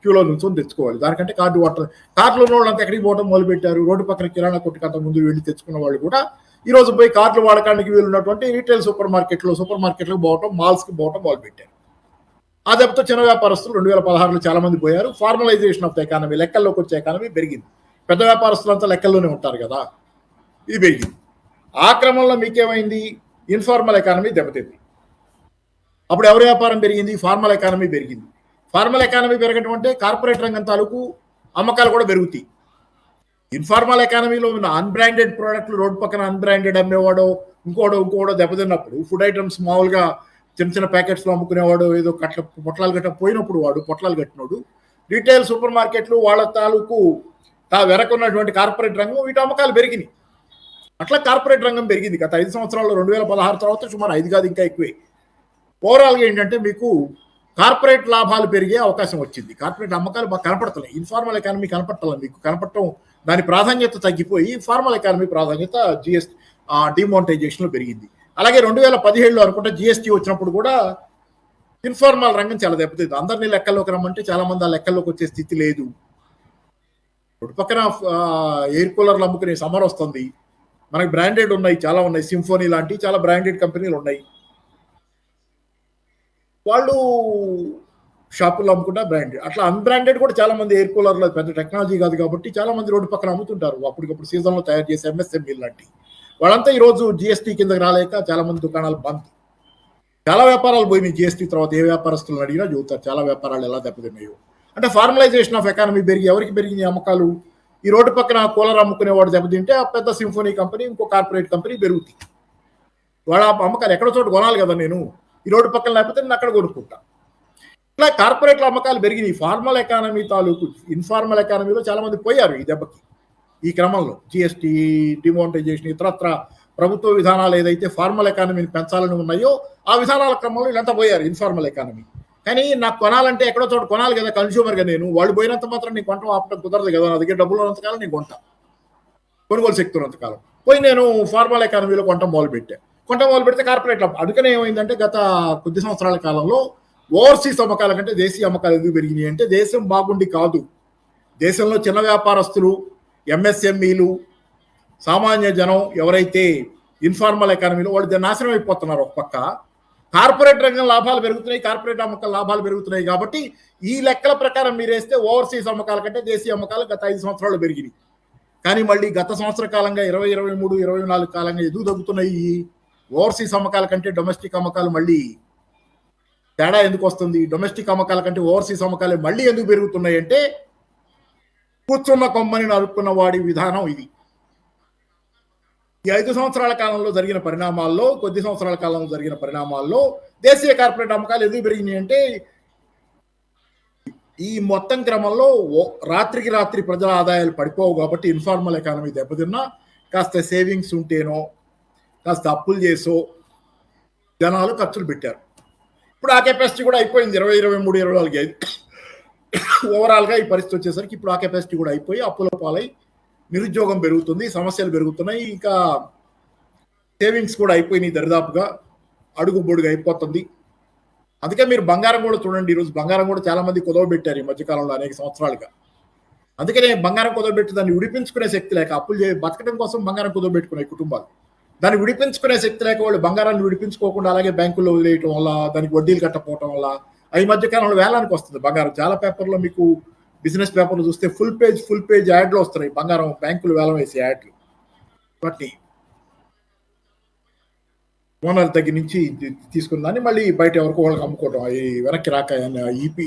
Speaker 2: క్యూలో నుంచి తెచ్చుకోవాలి. దానికంటే కార్డు వాటర్ కార్డులు ఉన్న వాళ్ళంతా ఎక్కడికి పోవడం మొదలుపెట్టారు. రోడ్డు పక్కన కిరాణా కొట్టుకంత ముందు వెళ్ళి తెచ్చుకున్న వాళ్ళు కూడా ఈ రోజు పోయి కార్డులు వాడకానికి వీలున్నటువంటి రీటైల్ సూపర్ మార్కెట్లకు పోవటం, మాల్స్కి పోవటం మొదలుపెట్టారు. ఆ దెబ్బతో చిన్న వ్యాపారస్తులు 2016లో చాలా మంది పోయారు. ఫార్మలైజేషన్ ఆఫ్ ద ఎకానమీ, లెక్కల్లోకి వచ్చే ఎకానమీ పెరిగింది. పెద్ద వ్యాపారస్తులంతా లెక్కల్లోనే ఉంటారు కదా, ఇది పెరిగింది. ఆ క్రమంలో మీకేమైంది, ఇన్ఫార్మల్ ఎకానమీ దెబ్బతింది. అప్పుడు ఎవరి వ్యాపారం పెరిగింది, ఫార్మల్ ఎకానమీ పెరిగింది. ఫార్మల్ ఎకానమీ పెరగటం అంటే కార్పొరేట్ రంగం తాలూకు అమ్మకాలు కూడా పెరుగుతాయి. ఇన్ఫార్మల్ ఎకానమీలో ఉన్న అన్బ్రాండెడ్ ప్రోడక్ట్లు, రోడ్డు పక్కన అన్బ్రాండెడ్ అమ్మేవాడో ఇంకోడో దెబ్బతిన్నప్పుడు, ఫుడ్ ఐటమ్స్ మామూలుగా చిన్న చిన్న ప్యాకెట్స్లో అమ్ముకునేవాడు, ఏదో పొట్లాలు గట్ట పోయినప్పుడు వాడు పొట్లాలు కట్టినోడు, రీటైల్ సూపర్ మార్కెట్లు వాళ్ళ తాలూకు వెనకున్నటువంటి కార్పొరేట్ రంగం వీటి అమ్మకాలు పెరిగినాయి. అట్లా కార్పొరేట్ రంగం పెరిగింది. గత 5 సంవత్సరాల్లో 2016 తర్వాత సుమారు 5 కాదు ఇంకా ఎక్కువే. ఓవరాల్గా ఏంటంటే మీకు కార్పొరేట్ లాభాలు పెరిగే అవకాశం వచ్చింది. కార్పొరేట్ అమ్మకాలు బాగా కనపడుతున్నాయి. ఇన్ఫార్మల్ ఎకానమీ కనపడతలేదు, మీకు కనపడటం దాని ప్రాధాన్యత తగ్గిపోయి ఫార్మల్ ఎకానమీ ప్రాధాన్యత డిమానిటైజేషన్లో పెరిగింది. అలాగే 2017లో అనుకుంటే జిఎస్టీ వచ్చినప్పుడు కూడా ఇన్ఫార్మల్ రంగం చాలా దెబ్బతింది. అందరినీ లెక్కల్లోకి రమ్మంటే చాలా మంది ఆ లెక్కల్లోకి వచ్చే స్థితి లేదు. ఇప్పుడు పక్కన ఎయిర్ కూలర్లు అమ్ముకునే సమ్మర్ వస్తుంది, మనకి బ్రాండెడ్ ఉన్నాయి, చాలా ఉన్నాయి, సింఫోనీ లాంటి చాలా బ్రాండెడ్ కంపెనీలు ఉన్నాయి, వాళ్ళు షాపుల్లో అమ్ముకుంటా బ్రాండెడ్. అట్లా అన్బ్రాండెడ్ కూడా చాలా మంది ఎయిర్ కూలర్లో పెద్ద టెక్నాలజీ కాదు కాబట్టి చాలా మంది రోడ్డు పక్కన అమ్ముతుంటారు, అప్పటికప్పుడు సీజన్లో తయారు చేసే ఎంఎస్ఎంఈ లాంటి వాళ్ళంతా ఈరోజు జిఎస్టీ కిందకి రాలేక చాలా మంది దుకాణాలు బంద్. చాలా వ్యాపారాలు పోయినాయి జిఎస్టీ తర్వాత. ఏ వ్యాపారస్తులను అడిగినా చెబుతారు చాలా వ్యాపారాలు ఎలా దెబ్బతిన్నాయో. అంటే ఫార్మలైజేషన్ ఆఫ్ ఎకానమీ పెరిగి ఎవరికి పెరిగింది అమ్మకాలు, ఈ రోడ్డు పక్కన కూలర్ అమ్ముకునేవాడు దెబ్బతింటే ఆ పెద్ద సింఫోనీ కంపెనీ ఇంకో కార్పొరేట్ కంపెనీ పెరుగుతాయి. వాళ్ళ అమ్మకాలు ఎక్కడో చోట కొనాలి కదా, నేను ఈ రోడ్డు పక్కన లేకపోతే నేను అక్కడ కొనుక్కుంటా. ఇట్లా కార్పొరేట్ల అమ్మకాలు పెరిగినాయి. ఫార్మల్ ఎకానమీ తాలూకు ఇన్ఫార్మల్ ఎకానమీలో చాలా మంది పోయారు ఈ దెబ్బకి. ఈ క్రమంలో జిఎస్టీ, డిమానిటైజేషన్, ఇతరత్ర ప్రభుత్వ విధానాలు ఏదైతే ఫార్మల్ ఎకానమీని పెంచాలని ఉన్నాయో ఆ విధానాల క్రమంలో వీళ్ళంతా పోయారు ఇన్ఫార్మల్ ఎకానమీ. కానీ నాకు కొనాలంటే ఎక్కడో చోట కొనాలి కదా కన్స్యూమర్గా, నేను వాళ్ళు పోయినంత మాత్రం నీకు కొంటాం ఆపడం కుదరదు కదా, నా దగ్గర డబ్బులు ఉన్నంతకాలం నేను కొంటా, కొనుగోలు శక్తి ఉన్నంతకాలం. పోయి నేను ఫార్మల్ ఎకానమీలో కొంటాం మొదలు పెడితే కార్పొరేట్ అందుకనే ఏమైందంటే గత కొద్ది సంవత్సరాల కాలంలో ఓవర్సీస్ అమ్మకాల కంటే దేశీయ అమ్మకాలు ఎందుకు పెరిగినాయి అంటే దేశం బాగుండి కాదు, దేశంలో చిన్న వ్యాపారస్తులు, ఎంఎస్ఎంఈలు, సామాన్య జనం ఎవరైతే ఇన్ఫార్మల్ ఎకానమీలో వాళ్ళు నాశనం అయిపోతున్నారు. ఒక పక్క కార్పొరేట్ రంగం లాభాలు పెరుగుతున్నాయి, కార్పొరేట్ అమ్మకాల లాభాలు పెరుగుతున్నాయి. కాబట్టి ఈ లెక్కల ప్రకారం మీరు వేస్తే ఓవర్సీస్ అమ్మకాల కంటే దేశీయ అమ్మకాలు గత 5 సంవత్సరాలు పెరిగినాయి. కానీ మళ్ళీ గత సంవత్సర కాలంగా 2023, 24 కాలంగా ఎందుకు తగ్గుతున్నాయి? ఓవర్సీస్ అమ్మకాల కంటే డొమెస్టిక్ అమ్మకాలు మళ్ళీ తేడా ఎందుకు వస్తుంది? డొమెస్టిక్ అమ్మకాల కంటే ఓవర్సీస్ అమ్మకాలు మళ్ళీ ఎందుకు పెరుగుతున్నాయి అంటే కూర్చున్న కొమ్మని నరుక్కున్న వాడి విధానం ఇది. ఈ 5 సంవత్సరాల కాలంలో జరిగిన పరిణామాల్లో, కొద్ది సంవత్సరాల కాలంలో జరిగిన పరిణామాల్లో దేశీయ కార్పొరేట్ అమ్మకాలు ఎందుకు పెరిగినాయి అంటే ఈ మొత్తం క్రమంలో రాత్రికి రాత్రి ప్రజల ఆదాయాలు పడిపోవు కాబట్టి ఇన్ఫార్మల్ ఎకానమీ దెబ్బతిన్నా కాస్త సేవింగ్స్ ఉంటేనో కాస్త అప్పులు చేసో జనాలు ఖర్చులు పెట్టారు. ఇప్పుడు ఆ కెపాసిటీ కూడా అయిపోయింది. 2023, 24 ఓవరాల్గా ఈ పరిస్థితి వచ్చేసరికి ఇప్పుడు ఆ కెపాసిటీ కూడా అయిపోయి అప్పుల పాలై నిరుద్యోగం పెరుగుతుంది, సమస్యలు పెరుగుతున్నాయి, ఇంకా సేవింగ్స్ కూడా అయిపోయినాయి, దరిదాపుగా అడుగు బొడుగు అయిపోతుంది. అందుకే మీరు బంగారం కూడా చూడండి, ఈరోజు బంగారం కూడా చాలా మంది కుదవబెట్టారు ఈ మధ్యకాలంలో అనేక సంవత్సరాలుగా. అందుకనే బంగారం కుదవబెట్టి దాన్ని విడిపించుకునే శక్తి లేక అప్పులు బతకడం కోసం బంగారం కుదవబెట్టుకునే కుటుంబాలు దాన్ని విడిపించుకునే శక్తి లేక వాళ్ళు బంగారాన్ని విడిపించుకోకుండా అలాగే బ్యాంకుల్లో వదిలేయటం వల్ల, దానికి వడ్డీలు కట్టకపోవటం వల్ల ఈ మధ్య కాలంలో వేలానికి వస్తుంది బంగారం. చాలా పేపర్లో మీకు బిజినెస్ పేపర్లు చూస్తే ఫుల్ పేజ్ యాడ్లు వస్తున్నాయి, బంగారం బ్యాంకులు వేలం వేసే యాడ్లు. వాటిని ఓనర్ దగ్గర నుంచి తీసుకున్న దాన్ని మళ్ళీ బయట ఎవరికో వాళ్ళకి అమ్ముకోవడం, అవి వెనక్కి రాక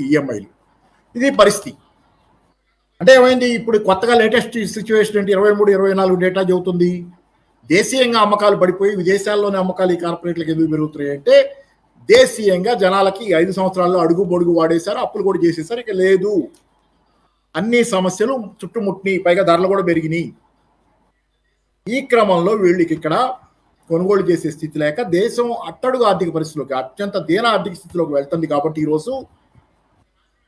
Speaker 2: ఈఎంఐలు. ఇది పరిస్థితి. అంటే ఏమైంది, ఇప్పుడు కొత్తగా లేటెస్ట్ సిచ్యువేషన్ ఏంటి, 23-24 డేటా చెబుతుంది దేశీయంగా అమ్మకాలు పడిపోయి విదేశాల్లోనే అమ్మకాలు ఈ కార్పొరేట్లకు ఎందుకు పెరుగుతున్నాయి అంటే, దేశీయంగా జనాలకి 5 సంవత్సరాల్లో అడుగు పొడుగు వాడేశారు, అప్పులు కూడా చేసేసారు, ఇక లేదు, అన్ని సమస్యలు చుట్టుముట్టినాయి, పైగా ధరలు కూడా పెరిగినాయి. ఈ క్రమంలో వీళ్ళకి ఇక్కడ కొనుగోలు చేసే స్థితి లేక దేశం అట్టడుగు ఆర్థిక పరిస్థితిలోకి, అత్యంత దీన ఆర్థిక స్థితిలోకి వెళ్తుంది. కాబట్టి ఈరోజు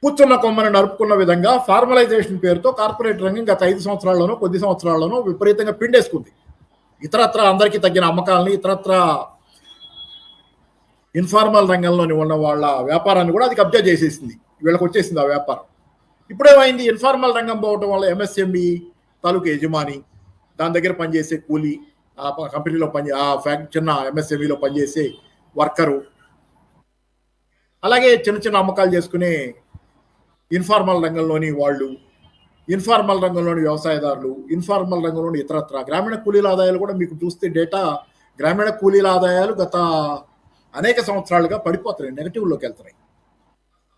Speaker 2: కూర్చున్న కొమ్మని నరుపుకున్న విధంగా ఫార్మలైజేషన్ పేరుతో కార్పొరేట్ రంగం గత 5 సంవత్సరాల్లోనూ కొద్ది సంవత్సరాల్లోనూ విపరీతంగా పిండేసుకుంది. ఇతరత్ర అందరికీ తగ్గిన అమ్మకాలని, ఇతరత్ర ఇన్ఫార్మల్ రంగంలోని ఉన్న వాళ్ళ వ్యాపారాన్ని కూడా అది కబ్జా చేసేసింది. వీళ్ళకి వచ్చేసింది ఆ వ్యాపారం. ఇప్పుడేమైంది, ఇన్ఫార్మల్ రంగం పోవటం వల్ల ఎంఎస్ఎంఈ తాలూకు యజమాని, దాని దగ్గర పనిచేసే కూలీ, ఆ కంపెనీలో చిన్న ఎంఎస్ఎంఈలో పనిచేసే వర్కరు, అలాగే చిన్న చిన్న అమ్మకాలు చేసుకునే ఇన్ఫార్మల్ రంగంలోని వాళ్ళు, ఇన్ఫార్మల్ రంగంలోని వ్యవసాయదారులు, ఇన్ఫార్మల్ రంగంలోని ఇతరత్ర గ్రామీణ కూలీల ఆదాయాలు కూడా మీకు చూస్తే డేటా, గ్రామీణ కూలీల ఆదాయాలు గత అనేక సంవత్సరాలుగా పడిపోతున్నాయి, నెగటివ్లోకి వెళ్తున్నాయి.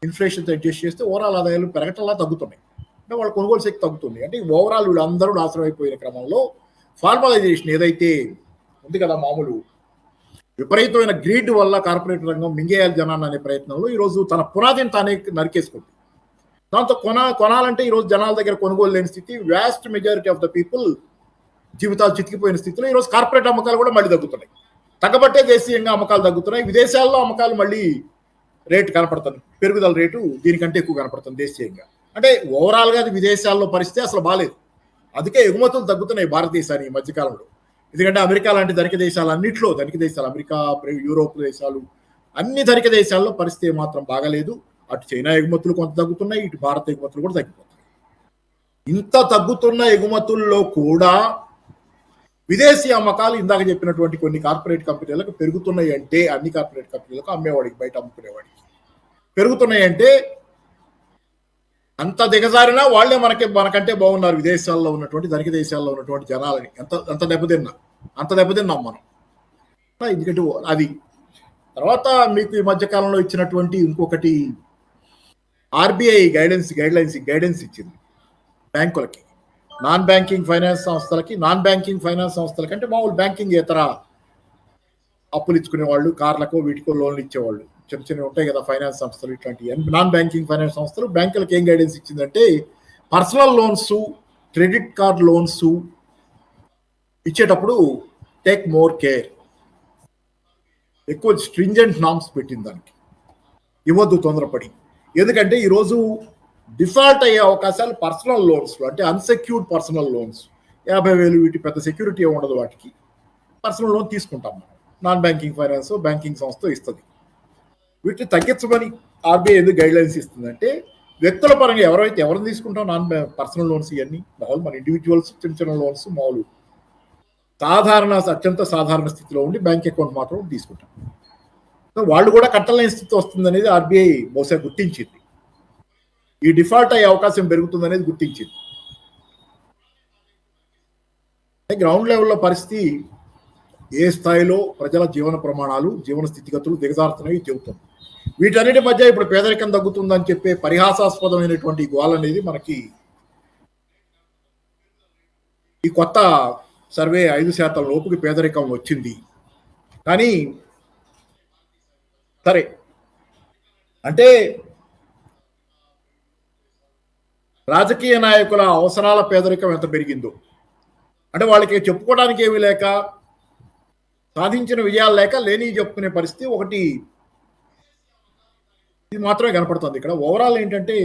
Speaker 2: ఇన్ఫ్లేషన్తో అడ్జస్ట్ చేస్తే ఓవరాల్ ఆదాయాలు పెరగటంలా తగ్గుతున్నాయి. అంటే వాళ్ళ కొనుగోలు శక్తి తగ్గుతుంది. అంటే ఓవరాల్ వీళ్ళందరూ నాశనం అయిపోయిన క్రమంలో ఫార్మలైజేషన్ ఏదైతే ఉంది కదా, మామూలు విపరీతమైన గ్రీడ్ వల్ల కార్పొరేట్ రంగం మింగేయాలి జనాన్ని అనే ప్రయత్నంలో ఈరోజు తన పునాదిని తానే నరికేసుకుంది. దాంతో కొనాలంటే ఈరోజు జనాల దగ్గర కొనుగోలు లేని స్థితి, vast majority of the people జీవితాలు చితికిపోయిన స్థితిలో ఈరోజు కార్పొరేట్ అమ్మకాలు కూడా మళ్ళీ తగ్గుతున్నాయి. తగ్గబట్టే దేశీయంగా అమ్మకాలు తగ్గుతున్నాయి. విదేశాల్లో అమ్మకాలు మళ్ళీ రేటు కనపడుతుంది, పెరుగుదల రేటు దీనికంటే ఎక్కువ కనపడుతుంది దేశీయంగా. అంటే ఓవరాల్గా అది విదేశాల్లో పరిస్థితి అసలు బాగాలేదు. అందుకే ఎగుమతులు తగ్గుతున్నాయి భారతదేశాన్ని ఈ మధ్యకాలంలో. ఎందుకంటే అమెరికా లాంటి ధనిక దేశాలు అన్నింటిలో, ధనిక దేశాలు అమెరికా, యూరోప్ దేశాలు, అన్ని ధనిక దేశాల్లో పరిస్థితి మాత్రం బాగలేదు. అటు చైనా ఎగుమతులు కొంత తగ్గుతున్నాయి, ఇటు భారత ఎగుమతులు కూడా తగ్గిపోతున్నాయి. ఇంత తగ్గుతున్న ఎగుమతుల్లో కూడా విదేశీ అమ్మకాలు ఇందాక చెప్పినటువంటి కొన్ని కార్పొరేట్ కంపెనీలకు పెరుగుతున్నాయి. అంటే అన్ని కార్పొరేట్ కంపెనీలకు అమ్మేవాడికి, బయట అమ్ముకునేవాడికి పెరుగుతున్నాయి. అంటే అంత దిగజారినా వాళ్లే మనకంటే బాగున్నారు. విదేశాల్లో ఉన్నటువంటి ధనిక దేశాల్లో ఉన్నటువంటి జనాలని అంత దెబ్బతిన్నాం మనం. ఎందుకంటే అది తర్వాత మీకు ఈ మధ్యకాలంలో ఇచ్చినటువంటి ఇంకొకటి ఆర్బీఐ గైడెన్స్ ఇచ్చింది బ్యాంకులకి, నాన్ బ్యాంకింగ్ ఫైనాన్స్ సంస్థలకి అంటే మామూలు బ్యాంకింగ్ ఇతర అప్పులు ఇచ్చుకునే వాళ్ళు, కార్లకో వీటికో లోన్లు ఇచ్చేవాళ్ళు, చిన్న ఉంటాయి కదా ఫైనాన్స్ సంస్థలు, ఇట్లాంటి నాన్ బ్యాంకింగ్ ఫైనాన్స్ సంస్థలు బ్యాంకులకు ఏం గైడెన్స్ ఇచ్చిందంటే, personal loans, credit card loans ఇచ్చేటప్పుడు టేక్ మోర్ కేర్, ఎక్కువ స్ట్రింజెంట్ నామ్స్ పెట్టింది దానికి, ఇవ్వద్దు తొందరపడి. ఎందుకంటే ఈరోజు డిఫాల్ట్ అయ్యే అవకాశాలు పర్సనల్ లోన్స్, అంటే అన్సెక్యూర్డ్ పర్సనల్ లోన్స్, 50,000 వీటి పెద్ద సెక్యూరిటీ ఉండదు, వాటికి పర్సనల్ లోన్ తీసుకుంటాం మనం. నాన్ బ్యాంకింగ్ ఫైనాన్స్ బ్యాంకింగ్ సంస్థ ఇస్తుంది. వీటిని తగ్గించమని ఆర్బీఐ ఎందుకు గైడ్లైన్స్ ఇస్తుందంటే, వ్యక్తుల పరంగా ఎవరిని తీసుకుంటాం పర్సనల్ లోన్స్, ఇవన్నీ మామూలు మన ఇండివిజువల్స్ చిన్న లోన్స్, మామూలు అత్యంత సాధారణ స్థితిలో ఉండి బ్యాంక్ అకౌంట్ మాత్రం తీసుకుంటాం. వాళ్ళు కూడా కట్టలేని స్థితి వస్తుంది అనేది ఆర్బీఐ బహుశా గుర్తించింది. ఈ డిఫాల్ట్ అయ్యే అవకాశం పెరుగుతుంది అనేది గుర్తించింది. గ్రౌండ్ లెవెల్లో పరిస్థితి ఏ స్థాయిలో ప్రజల జీవన ప్రమాణాలు, జీవన స్థితిగతులు దిగజారుతున్నాయి చెబుతుంది. వీటన్నిటి మధ్య ఇప్పుడు పేదరికం తగ్గుతుందని చెప్పే పరిహాసాస్పదమైనటువంటి గోల్ అనేది మనకి ఈ కొత్త సర్వే 5% లోపుకి పేదరికం వచ్చింది. కానీ సరే, అంటే రాజకీయ నాయకుల అవసరాల పేదరికం ఎంత పెరిగిందో, అంటే వాళ్ళకి చెప్పుకోవడానికి ఏమీ లేక, సాధించిన విజయాలు లేక లేని చెప్పుకునే పరిస్థితి ఒకటి, ఇది మాత్రమే కనపడుతుంది ఇక్కడ. ఓవరాల్ ఏంటంటే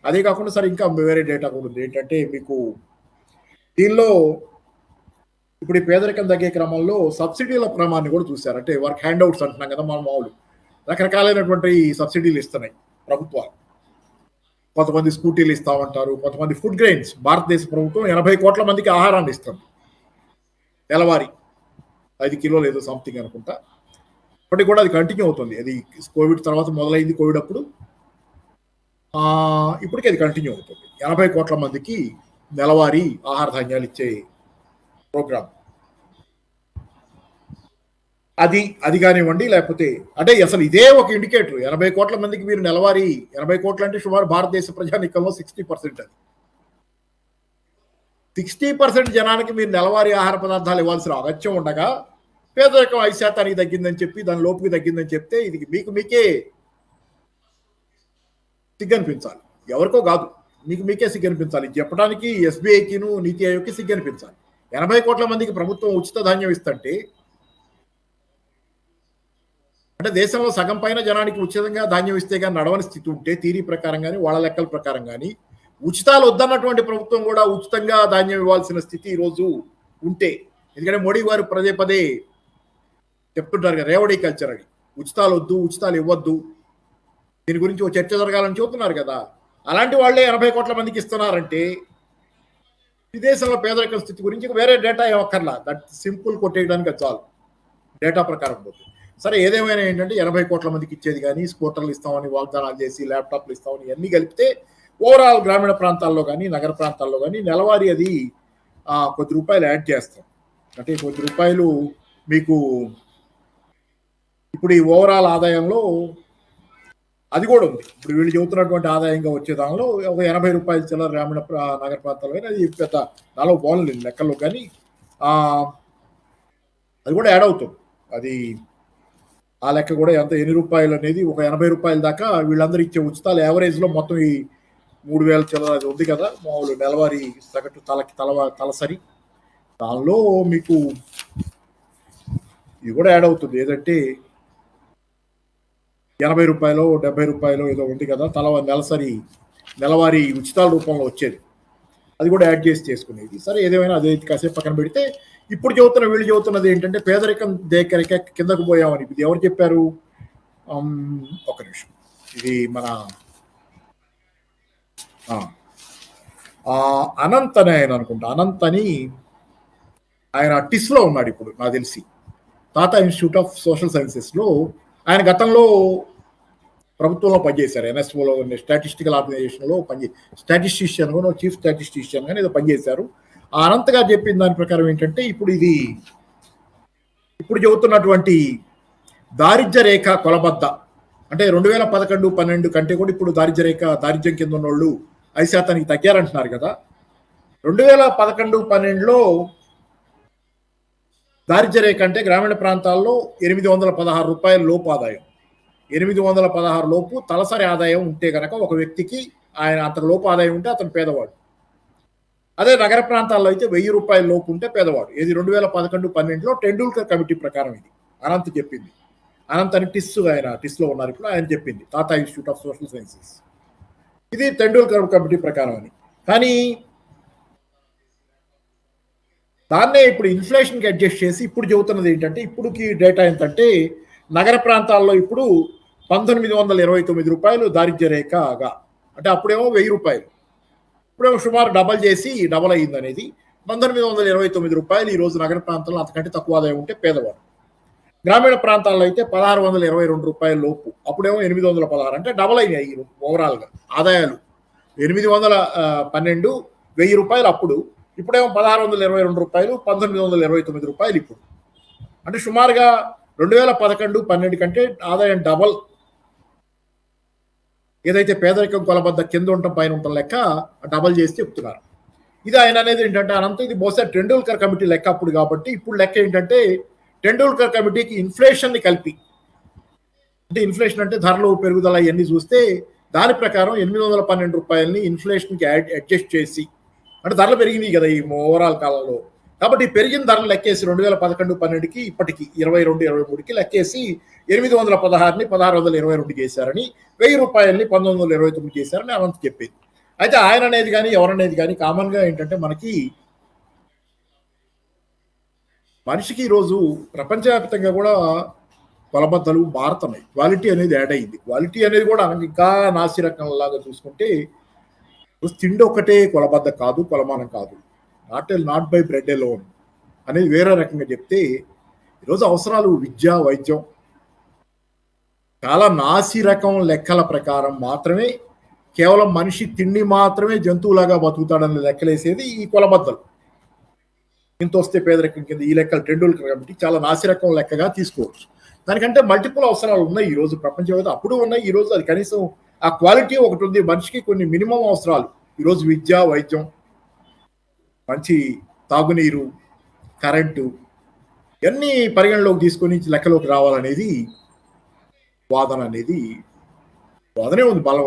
Speaker 2: అదే కాకుండా సరే ఇంకా వేరే డేటా కూడా ఉంది. ఏంటంటే మీకు దీనిలో ఇప్పుడు ఈ పేదరికం తగ్గే క్రమంలో సబ్సిడీల ప్రమాణాన్ని కూడా చూశారు. అంటే వర్క్ హ్యాండ్అవుట్స్ అంటున్నాం కదా మనం, మామూలు రకరకాలైనటువంటి సబ్సిడీలు ఇస్తున్నాయి ప్రభుత్వాలు. కొంతమంది స్కూటీలు ఇస్తామంటారు, కొంతమంది ఫుడ్ గ్రెయిన్స్. భారతదేశ ప్రభుత్వం 80 కోట్ల మందికి ఆహారాన్ని ఇస్తుంది నెలవారీ. 5 కిలోలు ఏదో సంథింగ్ అనుకుంటా. ఇప్పటికి కూడా అది కంటిన్యూ అవుతుంది. అది కోవిడ్ తర్వాత మొదలైంది. కోవిడ్ అప్పుడు ఇప్పటికీ అది కంటిన్యూ అవుతుంది. 80 కోట్ల మందికి నెలవారీ ఆహార ధాన్యాలు ఇచ్చే ప్రోగ్రామ్ అది కానివ్వండి. లేకపోతే అంటే అసలు ఇదే ఒక ఇండికేటర్. 80 కోట్ల మందికి మీరు నెలవారీ 80 కోట్లు అంటే సుమారు భారతదేశ ప్రజానీకంలో 60% అది. 60% జనానికి మీరు నెలవారీ ఆహార పదార్థాలు ఇవ్వాల్సిన అగత్యం ఉండగా పేదరికం 5% తగ్గిందని చెప్పి దాని లోపుకి తగ్గిందని చెప్తే ఇది మీకే సిగ్గనిపించాలి. ఎవరికో కాదు, మీకే సిగ్గనిపించాలి. చెప్పడానికి ఎస్బీఐకిను నీతి ఆయోగ్కి సిగ్గనిపించాలి. 80 కోట్ల మందికి ప్రభుత్వం ఉచిత ధాన్యం ఇస్తుంటే, అంటే దేశంలో సగం పైన జనానికి ఉచితంగా ధాన్యం ఇస్తే కానీ నడవని స్థితి ఉంటే, థీరీ ప్రకారం కానీ వాళ్ళ లెక్కల ప్రకారం కానీ ఉచితాలు వద్దన్నటువంటి ప్రభుత్వం కూడా ఉచితంగా ధాన్యం ఇవ్వాల్సిన స్థితి ఈరోజు ఉంటే, ఎందుకంటే మోడీ గారు పదే చెప్తుంటారు కదా, రేవడీ కల్చర్ అని. ఉచితాలు వద్దు, ఉచితాలు ఇవ్వద్దు, దీని గురించి ఒక చర్చ జరగాలని చెబుతున్నారు కదా. అలాంటి వాళ్ళే 80 కోట్ల మందికి ఇస్తున్నారంటే ఈ దేశంలో పేదరికం స్థితి గురించి వేరే డేటా ఏమక్కర్లా. దట్ సింపుల్ కొట్టేయడానికి అది చాలు, డేటా ప్రకారం పోతుంది. సరే, ఏదేమైనా ఏంటంటే 80 కోట్ల మందికి ఇచ్చేది కానీ స్కూటర్లు ఇస్తామని వాగ్దానాలు చేసి ల్యాప్టాప్లు ఇస్తామని ఇవన్నీ కలిపితే ఓవరాల్ గ్రామీణ ప్రాంతాల్లో కానీ నగర ప్రాంతాల్లో కానీ నెలవారీ అది కొద్ది రూపాయలు యాడ్ చేస్తాం. అంటే కొద్ది రూపాయలు మీకు ఇప్పుడు ఈ ఓవరాల్ ఆదాయంలో అది కూడా ఉంది. ఇప్పుడు వీళ్ళు చెబుతున్నటువంటి ఆదాయంగా వచ్చే దానిలో ఒక 80 రూపాయల చిల్లర గ్రామీణ నగర ప్రాంతాల్లో కానీ అది పెద్ద నాలో బాగుంది లెక్కల్లో, కానీ అది కూడా యాడ్ అవుతుంది. అది ఆ లెక్క కూడా ఎంత ఎన్ని రూపాయలు అనేది ఒక 80 రూపాయల దాకా వీళ్ళందరూ ఇచ్చే ఉచితాలు యావరేజ్లో మొత్తం ఈ 3000 చిల్లర అది ఉంది కదా మామూలు నెలవారీ సగటు తలసరి, దానిలో మీకు ఇది కూడా యాడ్ అవుతుంది. ఏదంటే 80 రూపాయలు 70 రూపాయలు ఏదో ఉంది కదా నెలవారీ ఉచితాల రూపంలో వచ్చేది, అది కూడా యాడ్ చేసి చేసుకునేది. సరే, ఏదేమైనా అదే కాసేపు పక్కన పెడితే ఇప్పుడు వీళ్ళు చెబుతున్నది ఏంటంటే పేదరికం దగ్గర కిందకు పోయామని. ఇది ఎవరు చెప్పారు? ఒక నిమిషం, ఇది మన అనంత్ అని ఆయన అనుకుంటా. అనంత్ అని ఆయన టిస్లో ఉన్నాడు ఇప్పుడు నాకు తెలిసి, టాటా ఇన్స్టిట్యూట్ ఆఫ్ సోషల్ సైన్సెస్లో. ఆయన గతంలో ప్రభుత్వంలో పనిచేశారు. ఎన్ఎస్ఓలో స్టాటిస్టికల్ ఆర్గనైజేషన్లో స్టాటిస్టిషియన్గా చీఫ్ స్టాటిస్టిషియన్ గానే ఏదో పనిచేశారు. ఆ అనంత్ గారు చెప్పిన దాని ప్రకారం ఏంటంటే ఇప్పుడు చెబుతున్నటువంటి దారిద్ర్య రేఖ కొలబద్ద అంటే 2011-12 కంటే కూడా ఇప్పుడు దారిద్ర్యం కింద ఉన్న వాళ్ళు 5% తగ్గారంటున్నారు కదా. 2011-12లో దారిద్ర్య రేఖ అంటే గ్రామీణ ప్రాంతాల్లో 816 రూపాయల లోపు ఆదాయం, 816 లోపు తలసరి ఆదాయం ఉంటే కనుక ఒక వ్యక్తికి ఆయన అంత లోపు ఆదాయం ఉంటే అతను పేదవాడు. అదే నగర ప్రాంతాల్లో అయితే 1000 రూపాయల లోపు ఉంటే పేదవాడు. ఇది 2011-12లో టెండూల్కర్ కమిటీ ప్రకారం ఇది అనంత్ చెప్పింది. అనంత్ అని టిస్లో ఉన్నారు ఇప్పుడు, ఆయన చెప్పింది Tata institute of social sciences. ఇది టెండూల్కర్ కమిటీ ప్రకారం అని. కానీ దాన్నే ఇప్పుడు ఇన్ఫ్లేషన్కి అడ్జస్ట్ చేసి ఇప్పుడు చెబుతున్నది ఏంటంటే, ఇప్పుడుకి డేటా ఎంతంటే నగర ప్రాంతాల్లో ఇప్పుడు 1929 రూపాయలు దారిద్ర్య రేఖగా, అంటే అప్పుడేమో 1000 రూపాయలు, ఇప్పుడేమో సుమారు డబల్ అయ్యింది అనేది. 1929 రూపాయలు ఈరోజు నగర ప్రాంతాల్లో అంతకంటే తక్కువ ఆదాయం ఉంటే పేదవాడు. గ్రామీణ ప్రాంతాల్లో అయితే 1622 రూపాయల లోపు, అప్పుడేమో 816, అంటే డబల్ అయినాయి ఓవరాల్గా ఆదాయాలు. 812 1000 రూపాయలు అప్పుడు, ఇప్పుడేమో 1622 రూపాయలు, 1929 రూపాయలు ఇప్పుడు. అంటే సుమారుగా 2011-12 కంటే ఆదాయం డబల్. ఏదైతే పేదరికం కొలబద్ద కింద ఉండటం పైన ఉండటం లెక్క డబల్ చేసి చెప్తున్నారు. ఇది ఆయన అనేది ఏంటంటే అనంత ఇది బహుశా టెండూల్కర్ కమిటీ లెక్క అప్పుడు కాబట్టి, ఇప్పుడు లెక్క ఏంటంటే టెండూల్కర్ కమిటీకి ఇన్ఫ్లేషన్ని కలిపి, అంటే ఇన్ఫ్లేషన్ అంటే ధరలు పెరుగుదల ఇవన్నీ చూస్తే దాని ప్రకారం 812 రూపాయలని ఇన్ఫ్లేషన్కి అడ్జస్ట్ చేసి, అంటే ధరలు పెరిగినాయి కదా ఈ ఓవరాల్ కాలంలో, కాబట్టి పెరిగిన ధరలు లెక్కేసి 2011-12కి ఇప్పటికి 22-23కి లెక్కేసి 816ని 1622 చేశారని, 1000 రూపాయలని 1929 చేశారని అనంత్ చెప్పింది. అయితే ఆయన అనేది కానీ ఎవరనేది కానీ కామన్గా ఏంటంటే మనిషికి ఈరోజు ప్రపంచవ్యాప్తంగా కూడా కొలబద్దలు మారుతున్నాయి. క్వాలిటీ అనేది యాడ్ అయింది. క్వాలిటీ అనేది కూడా ఇంకా నాసిరకంలాగా చూసుకుంటే తిండి ఒక్కటే కొలబద్ద కాదు, కొలమానం కాదు. నాట్ బై బ్రెడ్ ఎలోన్ అనేది వేరే రకంగా చెప్తే, ఈరోజు అవసరాలు విద్య, వైద్యం చాలా నాసి రకం లెక్కల ప్రకారం మాత్రమే కేవలం మనిషి తిండి మాత్రమే జంతువులాగా బతుకుతాడని లెక్కలేసేది ఈ కొలబద్దలు. ఇంత వస్తే పేదరికం కింద ఈ లెక్కలు టెండూల్కర్ కాబట్టి చాలా నాసి రకం లెక్కగా తీసుకోవచ్చు. దానికంటే మల్టిపుల్ అవసరాలు ఉన్నాయి ఈ రోజు ప్రపంచం అప్పుడు ఉన్నాయి. ఈ రోజు అది కనీసం ఆ క్వాలిటీ ఒకటి ఉంది. మనిషికి కొన్ని మినిమం అవసరాలు ఈరోజు విద్య, వైద్యం, మంచి తాగునీరు, కరెంటు ఇవన్నీ పరిగణలోకి తీసుకొని లెక్కలోకి రావాలనేది వాదన అనేది వాదనే ఉంది. బలం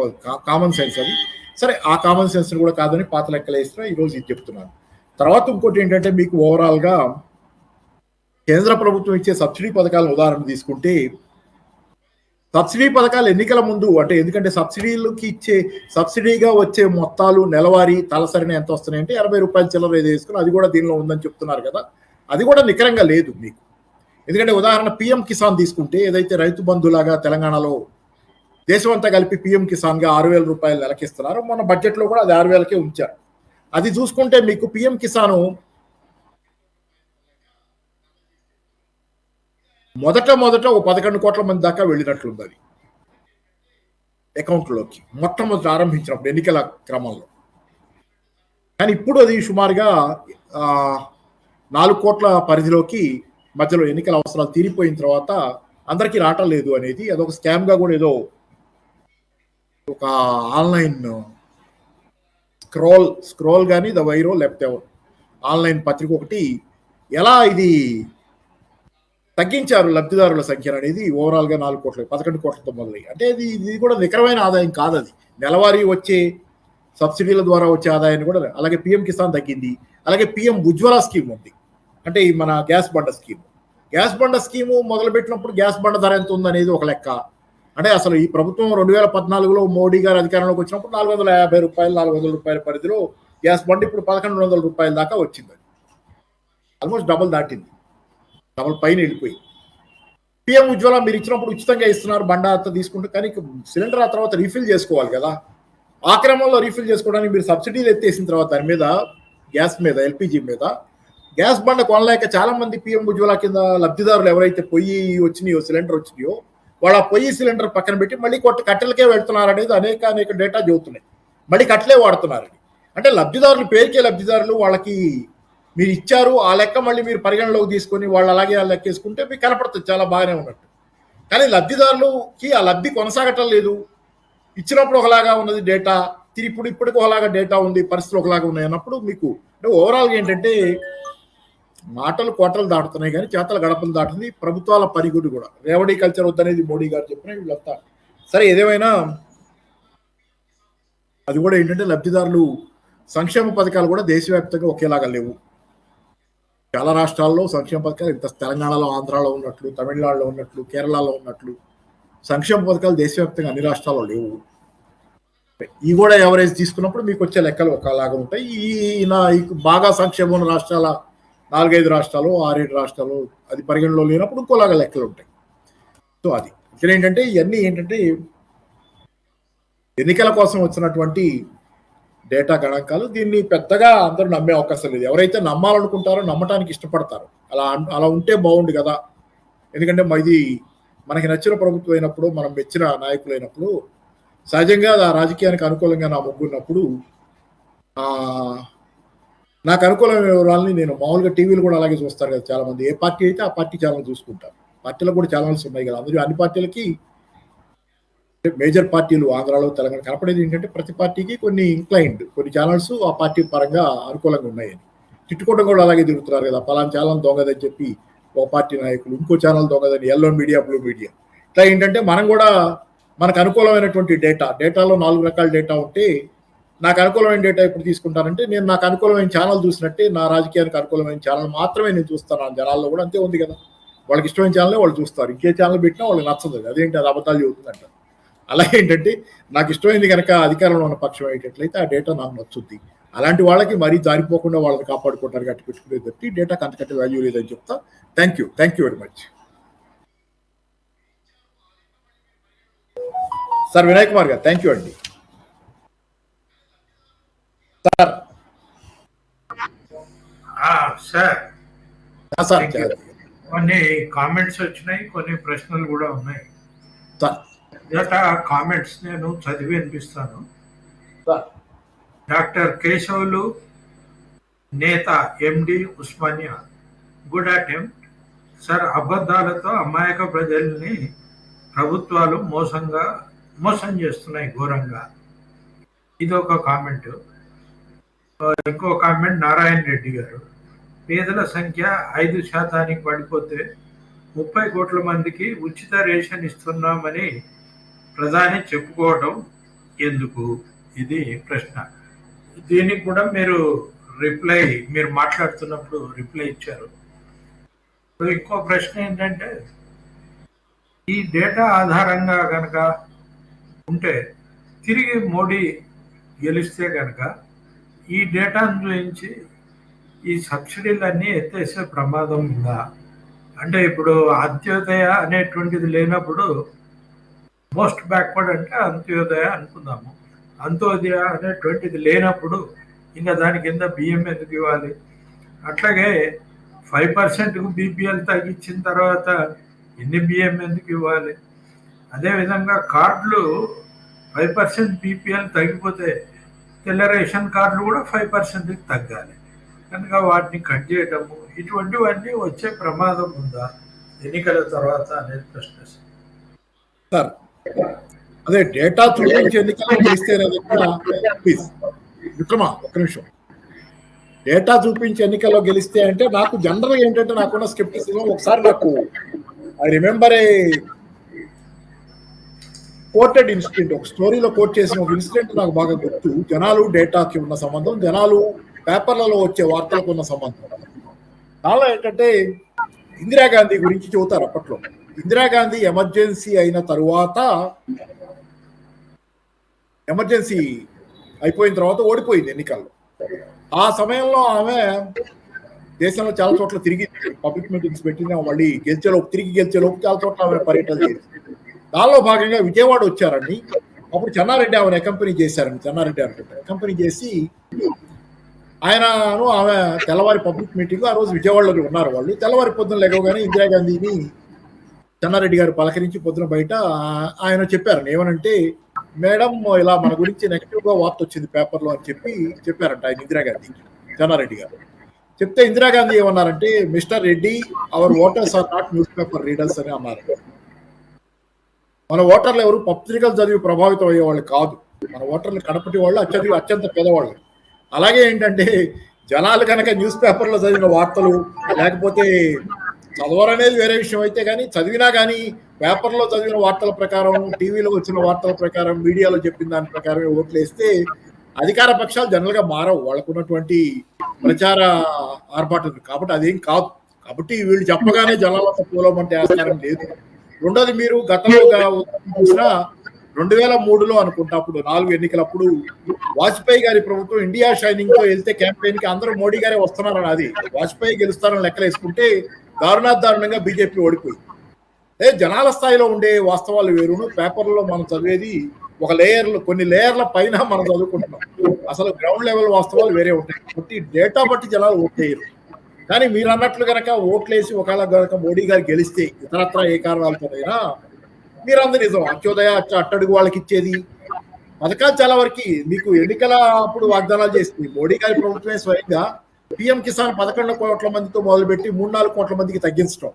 Speaker 2: కామన్ సెన్స్ అది. సరే, ఆ కామన్ సెన్స్ కూడా కాదని పాత లెక్కలు వేసినా ఈరోజు ఇది చెప్తున్నాను. తర్వాత ఇంకోటి ఏంటంటే మీకు ఓవరాల్గా కేంద్ర ప్రభుత్వం ఇచ్చే సబ్సిడీ పథకాలను ఉదాహరణ తీసుకుంటే సబ్సిడీ పథకాలు ఎన్నికల ముందు అంటే ఎందుకంటే సబ్సిడీగా వచ్చే మొత్తాలు నెలవారీ తలసరిన ఎంత వస్తున్నాయంటే 80 రూపాయలు చిల్లర ఏదో వేసుకుని అది కూడా దీనిలో ఉందని చెప్తున్నారు కదా. అది కూడా నికరంగా లేదు మీకు. ఎందుకంటే ఉదాహరణ పిఎం కిసాన్ తీసుకుంటే ఏదైతే రైతు బంధులాగా తెలంగాణలో దేశమంతా కలిపి పిఎం కిసాన్గా 6,000 రూపాయలు నెలకిస్తున్నారు. మన బడ్జెట్లో కూడా అది 6,000కే ఉంచారు. అది చూసుకుంటే మీకు పిఎం కిసాను మొదట ఒక 11 కోట్ల మంది దాకా వెళ్ళినట్లుంది అది అకౌంట్లోకి మొట్టమొదటి ఆరంభించినప్పుడు ఎన్నికల క్రమంలో. కానీ ఇప్పుడు అది సుమారుగా 4 కోట్ల పరిధిలోకి మధ్యలో ఎన్నికల అవసరాలు తీరిపోయిన తర్వాత అందరికీ రావటం లేదు అనేది అదొక స్కామ్గా కూడా ఏదో ఒక ఆన్లైన్ స్క్రోల్ కానీ ద వైరో లేకపోతే ఆన్లైన్ పత్రిక ఒకటి ఎలా ఇది తగ్గించారు లబ్ధిదారుల సంఖ్య అనేది ఓవరాల్గా 4 కోట్ల 11 కోట్లతో మొదలై అంటే ఇది కూడా నికరమైన ఆదాయం కాదు. అది నెలవారీ వచ్చే సబ్సిడీల ద్వారా వచ్చే ఆదాయాన్ని కూడా. అలాగే పిఎం కిసాన్ తగ్గింది. అలాగే పిఎం ఉజ్వల స్కీమ్ ఉంది, అంటే ఈ మన గ్యాస్ బండ స్కీము మొదలుపెట్టినప్పుడు గ్యాస్ బండ ధర ఎంత ఉందనేది ఒక లెక్క. అంటే అసలు ఈ ప్రభుత్వం 2014లో మోడీ గారు అధికారంలోకి వచ్చినప్పుడు 450 రూపాయలు 400 రూపాయల పరిధిలో గ్యాస్ బండ్ ఇప్పుడు 1,100 రూపాయల దాకా వచ్చింది. ఆల్మోస్ట్ డబుల్ దాటింది, డబుల్ పైన వెళ్ళిపోయి. పిఎం ఉజ్వల మీరు ఇచ్చినప్పుడు ఉచితంగా ఇస్తున్నారు బండ అంతా తీసుకుంటే, కానీ సిలిండర్ ఆ తర్వాత రీఫిల్ చేసుకోవాలి కదా. ఆ క్రమంలో రీఫిల్ చేసుకోవడానికి మీరు సబ్సిడీలు ఎత్తేసిన తర్వాత దాని మీద గ్యాస్ మీద ఎల్పిజి మీద గ్యాస్ బండ కొనలేక చాలా మంది పిఎం ఉజ్వల కింద లబ్ధిదారులు ఎవరైతే పొయ్యి వచ్చినాయో సిలిండర్ వచ్చినాయో వాళ్ళ పొయ్యి సిలిండర్ పక్కన పెట్టి మళ్ళీ కట్టెలకే వెళ్తున్నారు అనేది అనేక డేటా చెబుతున్నాయి. మళ్ళీ కట్టెలే వాడుతున్నారు. అంటే లబ్ధిదారులు పేరుకే లబ్ధిదారులు, వాళ్ళకి మీరు ఇచ్చారు ఆ లెక్క మళ్ళీ మీరు పరిగణలోకి తీసుకొని వాళ్ళు అలాగే ఆ లెక్క వేసుకుంటే మీకు కనపడుతుంది చాలా బాగానే ఉన్నట్టు. కానీ లబ్ధిదారులకి ఆ లబ్ధి కొనసాగటం లేదు. ఇచ్చినప్పుడు ఒకలాగా ఉన్నది డేటా, ఇప్పటికి ఒకలాగా డేటా ఉంది, పరిస్థితులు ఒకలాగా ఉన్నాయి అన్నప్పుడు మీకు అంటే ఓవరాల్గా ఏంటంటే మాటలు కోటలు దాటుతున్నాయి కానీ చేతలు గడపలు దాటుతుంది. ప్రభుత్వాల పరిగుడు కూడా రేవడీ కల్చర్ వద్దనేది మోడీ గారు చెప్పిన వీళ్ళంతా. సరే, ఏదేమైనా అది కూడా ఏంటంటే లబ్ధిదారులు సంక్షేమ పథకాలు కూడా దేశవ్యాప్తంగా ఒకేలాగా లేవు. చాలా రాష్ట్రాల్లో సంక్షేమ పథకాలు ఇంత తెలంగాణలో, ఆంధ్రాలో ఉన్నట్లు, తమిళనాడులో ఉన్నట్లు, కేరళలో ఉన్నట్లు సంక్షేమ పథకాలు దేశవ్యాప్తంగా అన్ని రాష్ట్రాల్లో లేవు. ఈ కూడా ఎవరేజ్ తీసుకున్నప్పుడు మీకు వచ్చే లెక్కలు ఒకలాగా ఉంటాయి. బాగా సంక్షేమం రాష్ట్రాల 4-5 రాష్ట్రాలు 6-7 రాష్ట్రాలు అది పరిగణలో లేనప్పుడు ఇంకోలాగా లెక్కలు ఉంటాయి. సో అది ఇక్కడ ఏంటంటే ఇవన్నీ ఏంటంటే ఎన్నికల కోసం వచ్చినటువంటి డేటా గణాంకాలు. దీన్ని పెద్దగా అందరూ నమ్మే అవకాశం లేదు. ఎవరైతే నమ్మాలనుకుంటారో, నమ్మటానికి ఇష్టపడతారు, అలా ఉంటే బాగుండు కదా. ఎందుకంటే ఇది మనకి నచ్చిన ప్రభుత్వం అయినప్పుడు, మనం మెచ్చిన నాయకులు అయినప్పుడు, సహజంగా ఆ రాజకీయానికి అనుకూలంగా నా మొగ్గున్నప్పుడు నాకు అనుకూలమైన వివరాలని నేను మామూలుగా టీవీలు కూడా అలాగే చూస్తారు కదా చాలా మంది. ఏ పార్టీ అయితే ఆ పార్టీ ఛానల్ చూసుకుంటారు. పార్టీలో కూడా ఛానల్స్ ఉన్నాయి కదా. అందరూ అన్ని పార్టీలకి మేజర్ పార్టీలు ఆంధ్రాలో తెలంగాణ కనపడేది ఏంటంటే ప్రతి పార్టీకి కొన్ని ఛానల్స్ ఆ పార్టీ పరంగా అనుకూలంగా ఉన్నాయని. తిట్టుకోవడం కూడా అలాగే తిరుగుతున్నారు కదా. పలానా ఛానల్ దొంగదని చెప్పి ఒక పార్టీ నాయకులు, ఇంకో ఛానల్ దొంగదని, ఎల్లో మీడియా, బ్లూ మీడియా. ఇట్లా ఏంటంటే మనం కూడా మనకు అనుకూలమైనటువంటి డేటాలో 4 రకాల డేటా ఉంటే నాకు అనుకూలమైన డేటా ఎప్పుడు తీసుకుంటానంటే నేను నాకు అనుకూలమైన ఛానల్ చూసినట్టే నా రాజకీయానికి అనుకూలమైన ఛానల్ మాత్రమే నేను చూస్తాను. ఆ జనాల్లో కూడా అంతే ఉంది కదా. వాళ్ళకి ఇష్టమైన ఛానలే వాళ్ళు చూస్తారు. ఇంకే ఛానల్ పెట్టినా వాళ్ళకి నచ్చదు. అదేంటి అది అబద్ధాలు చెబుతుందంట. అలాగే ఏంటంటే నాకు ఇష్టమైంది కనుక అధికారంలో ఉన్న పక్షం అయ్యేటట్లయితే ఆ డేటా నాకు నచ్చుద్ది. అలాంటి వాళ్ళకి మరీ జారిపోకుండా వాళ్ళని కాపాడుకోవడానికి అట్టు పెట్టుకునేది తప్పి డేటాకి అంతకంటే వాల్యూ లేదని చెప్తా. Thank you very much. Sir Vinay Kumar గారు, థ్యాంక్ యూ అండి. సార్
Speaker 1: సార్ కొన్ని కామెంట్స్ వచ్చినాయి, కొన్ని ప్రశ్నలు కూడా ఉన్నాయి.
Speaker 2: సార్
Speaker 1: మొదట కామెంట్స్ నేను చదివి వినిపిస్తాను.
Speaker 2: సార్
Speaker 1: డాక్టర్ కేశవులు, నేత MD Osmania. Good attempt sir. అబద్ధాలతో అమాయక ప్రజల్ని ప్రభుత్వాలు మోసం చేస్తున్నాయి ఘోరంగా. ఇది ఒక కామెంట్. ఇంకో కామెంట్ నారాయణ రెడ్డి గారు. పేదల సంఖ్య 5% పడిపోతే 30 కోట్ల మందికి ఉచిత రేషన్ ఇస్తున్నామని ప్రధాని చెప్పుకోవడం ఎందుకు? ఇది ప్రశ్న. దీనికి కూడా మీరు మాట్లాడుతున్నప్పుడు రిప్లై ఇచ్చారు. ఇంకో ప్రశ్న ఏంటంటే, ఈ డేటా ఆధారంగా కనుక ఉంటే తిరిగి మోడీ గెలిస్తే కనుక ఈ డేటాను చూపించి ఈ సబ్సిడీలన్నీ ఎత్తేసే ప్రమాదం ఉందా? అంటే ఇప్పుడు అంత్యోదయ అనేటువంటిది లేనప్పుడు, మోస్ట్ బ్యాక్వర్డ్ అంటే అంత్యోదయ అనుకుందాము, అంత్యోదయ అనేటువంటిది లేనప్పుడు ఇంకా దాని కింద బియ్యం ఎందుకు ఇవ్వాలి? అట్లాగే 5%కు బీపీఎల్ తగ్గించిన తర్వాత ఎన్ని బియ్యం ఎందుకు ఇవ్వాలి? అదేవిధంగా కార్డులు 5% బీపీఎల్ తగ్గిపోతే తెల్ల రేషన్ కార్డులు కూడా 5%కి తగ్గాలి. కనుక వాటిని కట్ చేయటము, ఇటువంటివన్నీ వచ్చే ప్రమాదం ఉందా ఎన్నికల తర్వాత అనేది ప్రశ్న.
Speaker 2: సార్ అదే డేటా చూపించి ఎన్నికల్లో గెలిస్తే ప్లీజ్ విక్రమా ఒక్క నిమిషం. డేటా చూపించి ఎన్నికల్లో గెలిస్తే అంటే నాకు జనరల్ ఏంటంటే నాకున్న స్కెప్టిసిజం, ఒకసారి నాకు I remember a quoted incident, ఒక స్టోరీలో కోట్ చేసిన ఒక ఇన్సిడెంట్ నాకు బాగా గుర్తు. జనాలు డేటాకి ఉన్న సంబంధం, జనాలు పేపర్లలో వచ్చే వార్తలకు ఉన్న సంబంధం. దానిలో ఏంటంటే ఇందిరాగాంధీ గురించి చెబుతారు. అప్పట్లో ఇందిరాగాంధీ ఎమర్జెన్సీ అయిన తరువాత, ఎమర్జెన్సీ అయిపోయిన తర్వాత ఓడిపోయింది ఎన్నికల్లో. ఆ సమయంలో ఆమె దేశంలో చాలా చోట్ల తిరిగి పబ్లిక్ మీటింగ్స్ పెట్టింది. మళ్ళీ తిరిగి గెలిచేలోపు చాలా చోట్ల ఆమె పర్యటన చేసింది. దానిలో భాగంగా విజయవాడ వచ్చారండి. అప్పుడు చెన్నారెడ్డి ఆమెను అకంపెనీ చేశారండి. చెన్నారెడ్డి అనుకుంటే అకంపెనీ చేసి ఆయనను ఆమె తెల్లవారి పబ్లిక్ మీటింగ్ ఆ రోజు విజయవాడలో ఉన్నారు. వాళ్ళు తెల్లవారి పొద్దున లేవగానే ఇందిరాగాంధీని చెన్నారెడ్డి గారు పలకరించి పొద్దున బయట ఆయన చెప్పారు, ఏమనంటే, మేడం ఇలా మన గురించి నెగిటివ్ గా వార్త వచ్చింది పేపర్లో అని చెప్పారంట ఆయన ఇందిరాగాంధీకి, చెన్నారెడ్డి గారు. చెప్తే ఇందిరాగాంధీ ఏమన్నారంటే, mister Reddy, our voters are not newspaper readers అని అన్నారు. మన ఓటర్లు ఎవరు పత్రికలు చదివి ప్రభావితం అయ్యేవాళ్ళు కాదు. మన ఓటర్లు కడపటి వాళ్ళు, అత్యంత పేదవాళ్ళు. అలాగే ఏంటంటే జనాలు కనుక న్యూస్ పేపర్లో చదివిన వార్తలు, లేకపోతే చదవరనేది వేరే విషయం అయితే కానీ, చదివినా కానీ పేపర్లో చదివిన వార్తల ప్రకారం, టీవీలో వచ్చిన వార్తల ప్రకారం, మీడియాలో చెప్పిన దాని ప్రకారమే ఓట్లు వేస్తే అధికార పక్షాలు జనరల్గా మారవు, వాళ్ళకున్నటువంటి ప్రచార ఆర్భాటం. కాబట్టి అదేం కాదు. కాబట్టి వీళ్ళు చెప్పగానే జనాలతో పోలమంటే వేస్తారని లేదు. రెండోది, మీరు గతంలో చూసిన 2003లో అనుకుంటా, అప్పుడు 4 ఎన్నికలప్పుడు వాజ్పేయి గారి ప్రభుత్వం ఇండియా షైనింగ్ తో వెళ్తే క్యాంపెయిన్ కి అందరూ మోడీ గారే వస్తున్నారని, అది వాజ్పేయి గెలుస్తారని లెక్కలేసుకుంటే దారుణంగా బీజేపీ ఓడిపోయింది. జనాల స్థాయిలో ఉండే వాస్తవాలు వేరును, పేపర్లో మనం చదివేది కొన్ని లేయర్ల పైన మనం చదువుకుంటున్నాం. అసలు గ్రౌండ్ లెవెల్ వాస్తవాలు వేరే ఉంటాయి. కాబట్టి డేటా బట్టి జనాలు ఓట్లేయరు. కానీ మీరు అన్నట్లు కనుక ఓట్లేసి ఒకవేళ కనుక మోడీ గారు గెలిస్తే ఇతరత్ర ఏ కారణాలతోనైనా, మీరు అందరూ నిజం, అంత్యోదయ అట్టడుగు వాళ్ళకి ఇచ్చేది పథకాలు చాలా వరకు మీకు ఎన్నికల అప్పుడు వాగ్దానాలు చేసింది మోడీ గారి ప్రభుత్వమే. స్వయంగా పిఎం కిసాన్ 11 కోట్ల మందితో మొదలుపెట్టి 3-4 కోట్ల మందికి తగ్గించడం.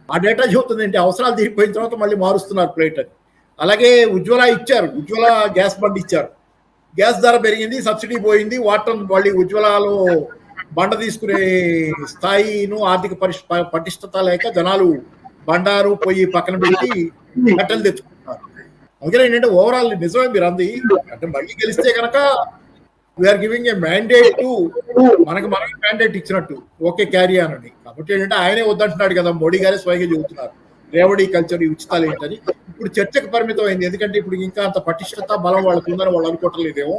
Speaker 2: ఆ డేటా చెబుతుంది ఏంటి, అవసరాలు తీరిపోయిన తర్వాత మళ్ళీ మారుస్తున్నారు ప్లేట్ అని. అలాగే ఉజ్వల ఇచ్చారు, ఉజ్వల గ్యాస్ బండ్ ఇచ్చారు. గ్యాస్ ధర పెరిగింది, సబ్సిడీ పోయింది. వాటర్ మళ్ళీ ఉజ్వలలో బండ తీసుకునే స్థాయిను, ఆర్థిక పటిష్టత లేక జనాలు బండారు పొయ్యి పక్కన పెట్టి కట్టెలు తెచ్చుకుంటున్నారు. అందుకని ఏంటంటే ఓవరాల్ నిజమే మీరు అంది, అంటే మళ్ళీ గెలిస్తే కనుక we are giving a mandate to, మనకి మ్యాండేట్ ఇచ్చినట్టు, ఓకే క్యారీ అని. కాబట్టి ఏంటంటే ఆయనే వద్దంటున్నాడు కదా, మోడీ గారే స్వయంగా చెబుతున్నారు రేవడి కల్చర్, ఈ ఉచితాలు ఏంటని. ఇప్పుడు చర్చకు పరిమితం అయింది, ఎందుకంటే ఇప్పుడు ఇంకా అంత పటిష్టత బలం వాళ్ళకు ఉందని వాళ్ళు అనుకోవట్లేదేమో.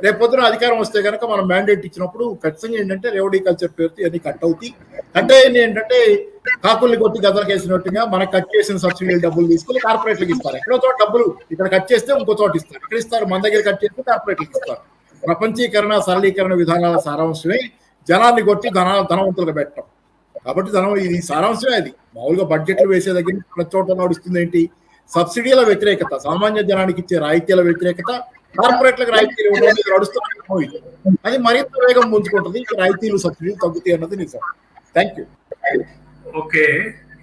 Speaker 2: రేపొద్దున అధికారం వస్తే కనుక మనం మ్యాండేట్ ఇచ్చినప్పుడు ఖచ్చితంగా ఏంటంటే రేవడి కల్చర్ పేరుతో ఇవన్నీ కట్ అవుతాయి. అంటే ఏంటంటే కాకుల్ని కొట్టి గదలకేసినట్టుగా మనకు కట్ చేసిన సబ్సిడీలు డబ్బులు తీసుకుని కార్పొరేట్లకు ఇస్తారు. ఎక్కడో చోట డబ్బులు ఇక్కడ కట్ చేస్తే ఇంకో చోట ఇస్తారు, ఇక్కడ ఇస్తారు, మన దగ్గర కట్ చేస్తే కార్పొరేట్లకు ఇస్తారు. ప్రపంచీకరణ, సరళీకరణ విధానాల సారాంశమే జనాన్ని కొట్టి ధనవంతులుగా పెట్టడం. కాబట్టి ఇది సారాంశమే. అది మామూలుగా బడ్జెట్లు వేసే దగ్గర నుంచి ప్రతి చోట నడుస్తుంది ఏంటి? సబ్సిడీల వ్యతిరేకత, సామాన్య జనానికి ఇచ్చే రాయితీల వ్యతిరేకత, కార్పొరేట్లకు రాయితీలు ఇవ్వడం అనేది నడుస్తున్న క్రమం ఇది. అది మరింత వేగం పుంజుకుంటుంది. రాయితీలు సబ్సిడీలు తగ్గుతాయి అన్నది నిజం. Thank you.
Speaker 1: ఓకే,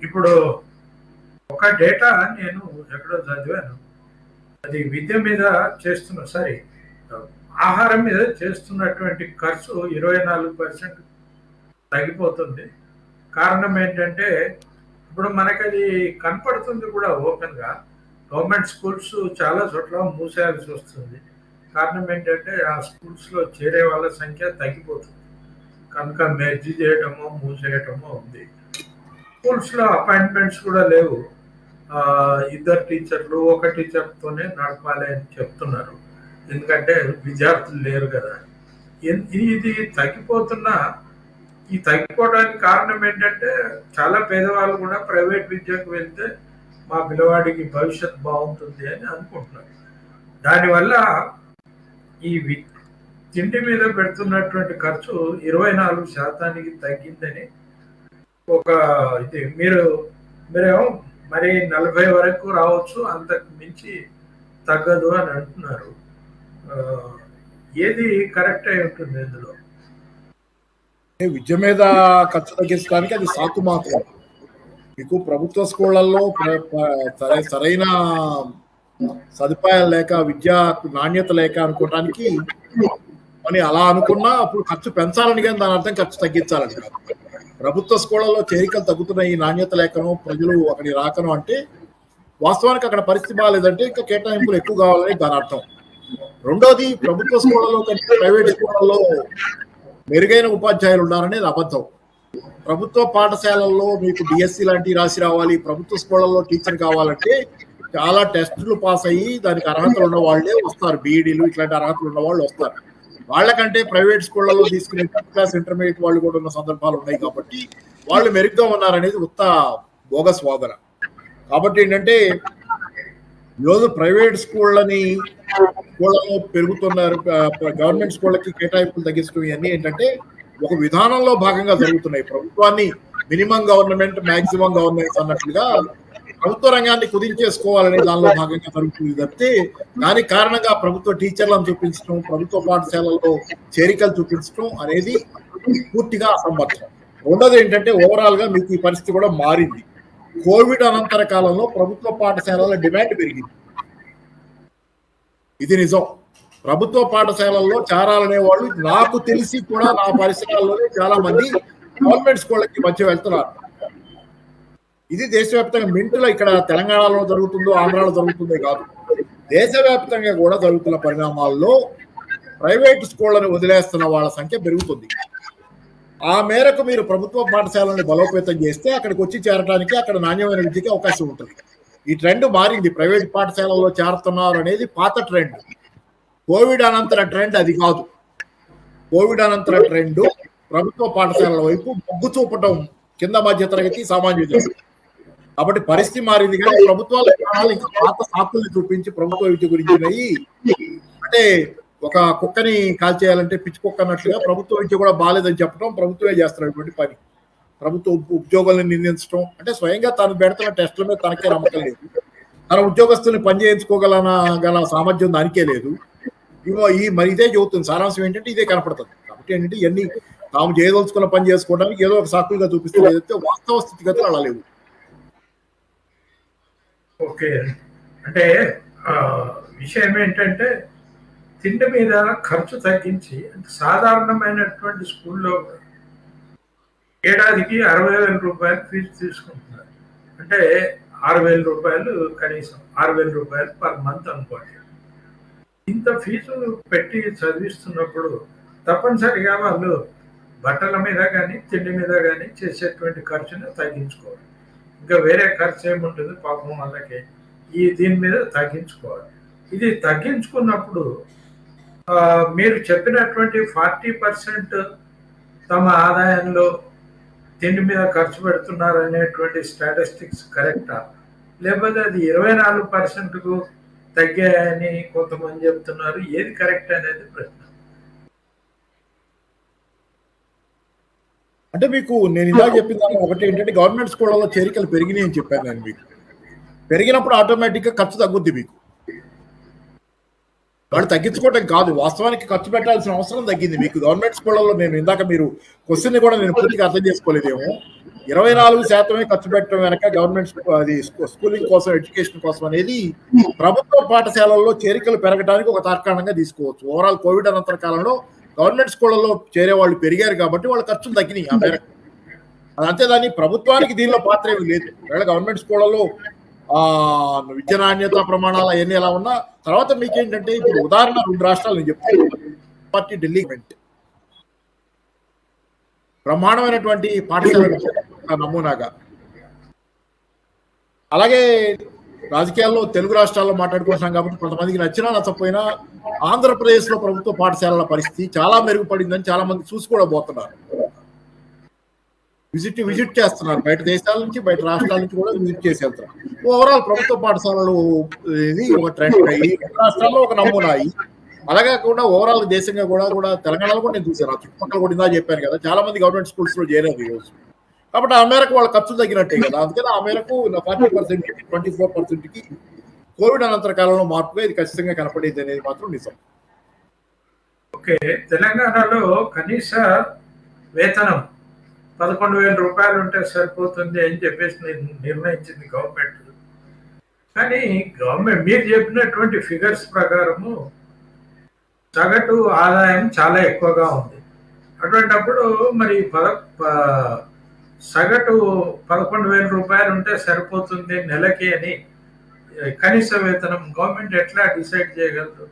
Speaker 1: ఇప్పుడు ఒక డేటా నేను ఎక్కడో చదివాను. అది విద్య మీద ఆహారం మీద చేస్తున్నటువంటి ఖర్చు 24% తగ్గిపోతుంది. కారణం ఏంటంటే ఇప్పుడు మనకి అది కనపడుతుంది కూడా ఓపెన్ గా. గవర్నమెంట్ స్కూల్స్ చాలా చోట్ల మూసేయాల్సి వస్తుంది. కారణం ఏంటంటే ఆ స్కూల్స్ లో చేరే వాళ్ళ సంఖ్య తగ్గిపోతుంది కనుక మెర్జీ చేయటమో మూసేయటమో ఉంది. స్కూల్స్ లో అపాయింట్మెంట్స్ కూడా లేవు. ఇద్దరు టీచర్లు ఒక టీచర్తోనే నడపాలి అని చెప్తున్నారు. ఎందుకంటే విద్యార్థులు లేరు కదా. ఇది తగ్గిపోవడానికి కారణం ఏంటంటే చాలా పేదవాళ్ళు కూడా ప్రైవేట్ విద్యకు వెళ్తే మా పిల్లవాడికి భవిష్యత్ బాగుంటుంది అని అనుకుంటున్నారు. దానివల్ల ఈ తిండి మీద పెడుతున్నటువంటి ఖర్చు 24% తగ్గిందని ఇది మీరేమో మరి 40 వరకు రావచ్చు, అంతకు మించి తగ్గదు అని అంటున్నారు. ఏది కరెక్ట్ అయి ఉంటుంది ఇందులో?
Speaker 2: విద్య మీద ఖర్చు తగ్గించడానికి అది సాకు మాత్రం. మీకు ప్రభుత్వ స్కూళ్లలో సరైన సదుపాయాలు లేక, విద్యా నాణ్యత లేక అనుకోవడానికి అని అలా అనుకున్నా అప్పుడు ఖర్చు పెంచాలని, కానీ దాని అర్థం ఖర్చు తగ్గించాలని కాదు. ప్రభుత్వ స్కూళ్లలో చేరికలు తగ్గుతున్నాయి, నాణ్యత లేకను, ప్రజలు అక్కడికి రాకను అంటే వాస్తవానికి అక్కడ పరిస్థితి బాగాలేదంటే ఇంకా కేటాయింపులు ఎక్కువ కావాలని దాని అర్థం. రెండోది, ప్రభుత్వ స్కూళ్లలో కంటే ప్రైవేట్ స్కూళ్లలో మెరుగైన ఉపాధ్యాయులు ఉన్నారనేది అబద్ధం. ప్రభుత్వ పాఠశాలల్లో మీకు డిఎస్సి లాంటివి రాసి రావాలి, ప్రభుత్వ స్కూళ్లలో టీచర్ కావాలంటే చాలా టెస్టులు పాస్ అయ్యి దానికి అర్హతలు ఉన్న వాళ్ళే వస్తారు. బీఈడీలు ఇట్లాంటి అర్హతలు ఉన్న వాళ్ళు వస్తారు. వాళ్ళకంటే ప్రైవేట్ స్కూళ్లలో తీసుకునే 10th క్లాస్ ఇంటర్మీడియట్ వాళ్ళు కూడా ఉన్న సందర్భాలు ఉన్నాయి. కాబట్టి వాళ్ళు మెరుగ్గా ఉన్నారనేది ఉత్త బోగస్ వాదన. కాబట్టి ఏంటంటే ఈరోజు ప్రైవేట్ స్కూళ్ళలో పెరుగుతున్నారు, గవర్నమెంట్ స్కూళ్ళకి కేటాయింపులు తగ్గించడం ఇవన్నీ ఏంటంటే ఒక విధానంలో భాగంగా జరుగుతున్నాయి. ప్రభుత్వాన్ని మినిమం గవర్నమెంట్ మ్యాక్సిమం గవర్నెన్స్ అన్నట్లుగా ప్రభుత్వ రంగాన్ని కుదించేసుకోవాలనే దానిలో భాగంగా జరుగుతుంది తప్పితే దానికి కారణంగా ప్రభుత్వ టీచర్లను చూపించడం, ప్రభుత్వ పాఠశాలల్లో చేరికలు చూపించడం అనేది పూర్తిగా అసంబద్ధం. రెండోది ఏంటంటే ఓవరాల్ గా మీకు ఈ పరిస్థితి కూడా మారింది. కోవిడ్ అనంతర కాలంలో ప్రభుత్వ పాఠశాలల డిమాండ్ పెరిగింది. ఇది నిజం. ప్రభుత్వ పాఠశాలల్లో చేరాలనే వాళ్ళు నాకు తెలిసి కూడా నా పరిసరాల్లోనే చాలా మంది గవర్నమెంట్ స్కూళ్ళకి మధ్య వెళ్తున్నారు. ఇది దేశవ్యాప్తంగా మింటులో ఇక్కడ తెలంగాణలో జరుగుతుందో ఆంధ్రాలో జరుగుతుందో కాదు, దేశవ్యాప్తంగా కూడా జరుగుతున్న పరిణామాల్లో ప్రైవేట్ స్కూళ్లను వదిలేస్తున్న వాళ్ళ సంఖ్య పెరుగుతుంది. ఆ మేరకు మీరు ప్రభుత్వ పాఠశాలను బలోపేతం చేస్తే అక్కడికి వచ్చి చేరడానికి, అక్కడ నాణ్యమైన విద్యకి అవకాశం ఉంటుంది. ఈ ట్రెండ్ మారింది. ప్రైవేట్ పాఠశాలలో చేరుతున్నారు అనేది పాత ట్రెండ్. కోవిడ్ అనంతర ట్రెండ్ అది కాదు. కోవిడ్ అనంతర ట్రెండ్ ప్రభుత్వ పాఠశాలల వైపు మొగ్గు చూపటం కింద మధ్య తరగతి సామాన్య జనం. కాబట్టి పరిస్థితి మారింది. కానీ ప్రభుత్వాలు ఇంకా పాత సాకుల్ని చూపించి ప్రభుత్వ విద్య గురించి అంటే ఒక కుక్కని కాల్చేయాలంటే పిచ్చి కుక్క అన్నట్లుగా ప్రభుత్వ విద్య కూడా బాగాలేదని చెప్పడం ప్రభుత్వమే చేస్తున్నటువంటి పని. ప్రభుత్వ ఉద్యోగులను నిందించడం అంటే స్వయంగా తను పెడుతున్న టెస్టుల మీద తనకే నమ్మకం లేదు, తన ఉద్యోగస్తుల్ని పని చేయించుకోగల సామర్థ్యం దానికే లేదు. మరి ఇదే చెబుతుంది. సారాంశం ఏంటంటే ఇదే కనపడుతుంది. కాబట్టి ఏంటంటే ఇవన్నీ తాము చేయదలుచుకున్న పని చేసుకోవడానికి ఏదో ఒక సాకులుగా చూపిస్తే ఏదైతే వాస్తవ స్థితిగతులు అలా లేవు.
Speaker 1: ఓకే, అంటే విషయం ఏంటంటే తిండి మీద ఖర్చు తగ్గించి సాధారణమైనటువంటి స్కూల్లో ఏడాదికి 60,000 రూపాయలు ఫీజు తీసుకుంటున్నారు. అంటే 6,000 రూపాయలు, కనీసం 6,000 రూపాయలు పర్ మంత్ అనుకోండి. ఇంత ఫీజు పెట్టి చదివిస్తున్నప్పుడు తప్పనిసరిగా వాళ్ళు బట్టల మీద కానీ తిండి మీద కానీ చేసేటువంటి ఖర్చుని తగ్గించుకోవాలి. ఇంకా వేరే ఖర్చు ఏముంటుంది పాపం వాళ్ళకి, దీని మీద తగ్గించుకోవాలి. ఇది తగ్గించుకున్నప్పుడు మీరు చెప్పినటువంటి 40% తమ ఆదాయంలో తిండి మీద ఖర్చు పెడుతున్నారు అనేటువంటి స్టాటిస్టిక్స్ కరెక్టా, లేకపోతే అది 24%కు తగ్గాయని కొంతమంది చెప్తున్నారు? ఏది కరెక్ట్ అనేది ప్రశ్న.
Speaker 2: అంటే మీకు నేను ఇందాక చెప్పిన దాంట్లో ఒకటి ఏంటంటే గవర్నమెంట్ స్కూళ్ళలో చేరికలు పెరిగినాయి అని చెప్పాను నేను మీకు. పెరిగినప్పుడు ఆటోమేటిక్గా ఖర్చు తగ్గుద్ది మీకు. వాళ్ళు తగ్గించుకోవడం కాదు, వాస్తవానికి ఖర్చు పెట్టాల్సిన అవసరం తగ్గింది మీకు. గవర్నమెంట్ స్కూళ్ళలో నేను ఇందాక మీరు క్వశ్చన్ కూడా నేను పూర్తిగా అర్థం చేసుకోలేదేమో. 24% ఖర్చు పెట్టడం వెనక గవర్నమెంట్ అది స్కూలింగ్ కోసం, ఎడ్యుకేషన్ కోసం అనేది ప్రభుత్వ పాఠశాలల్లో చేరికలు పెరగడానికి ఒక తార్కాణంగా తీసుకోవచ్చు. ఓవరాల్ కోవిడ్ అనంతర కాలంలో గవర్నమెంట్ స్కూళ్ళలో చేరే వాళ్ళు పెరిగారు కాబట్టి వాళ్ళ ఖర్చులు తగ్గినాయి ఆ మేరకు. అది అంతేదాన్ని ప్రభుత్వానికి దీనిలో పాత్ర ఏమి లేదు. ఒకవేళ గవర్నమెంట్ స్కూళ్ళలో విద్య నాణ్యత ప్రమాణాలు అవన్నీ ఎలా ఉన్నా తర్వాత మీకేంటంటే ఇప్పుడు ఉదాహరణ 2 రాష్ట్రాలు నేను చెప్తాను. పార్టీ ఢిల్లీ బ్రహ్మాండమైనటువంటి పాఠశాల నమూనాగా. అలాగే రాజకీయాల్లో తెలుగు రాష్ట్రాల్లో మాట్లాడుకుంటున్నాం కాబట్టి కొంతమందికి నచ్చినా నచ్చకపోయినా ఆంధ్రప్రదేశ్లో ప్రభుత్వ పాఠశాలల పరిస్థితి చాలా మెరుగుపడిందని చాలా మంది చూసి కూడా పోతున్నారు. విజిట్ చేస్తున్నారు, బయట దేశాల నుంచి బయట రాష్ట్రాల నుంచి కూడా విజిట్ చేసి వెళ్తున్నారు. ఓవరాల్ ప్రభుత్వ పాఠశాలలు ఇది ఒక ట్రెండ్ అయ్యి రాష్ట్రాల్లో ఒక నమూనా అయ్యి, అలాగే కూడా ఓవరాల్ దేశంగా కూడా తెలంగాణలో కూడా నేను చూశాను. చుట్టుపక్కల కూడా ఇందా చెప్పాను కదా, చాలా మంది గవర్నమెంట్ స్కూల్స్ లో చేరారు ఈరోజు. కాబట్టి ఆ మేరకు వాళ్ళ ఖర్చు తగ్గినట్టే కదా. అందుకని ఆ మేరకు 40% 24%కి కోవిడ్ అనంతర కాలంలో మార్పుగా ఇది ఖచ్చితంగా కనపడేది అనేది మాత్రం నిజం.
Speaker 1: ఓకే, తెలంగాణలో కనీస వేతనం 11,000 రూపాయలు ఉంటే సరిపోతుంది అని చెప్పేసి నిర్ణయించింది గవర్నమెంట్. కానీ గవర్నమెంట్ మీరు చెప్పినటువంటి ఫిగర్స్ ప్రకారము సగటు ఆదాయం చాలా ఎక్కువగా ఉంది. అటువంటిప్పుడు మరి సగటు 11,000 రూపాయలు ఉంటే సరిపోతుంది నెలకి అని కనీస వేతనం గవర్నమెంట్ ఎట్లా డిసైడ్ చేయగలరు?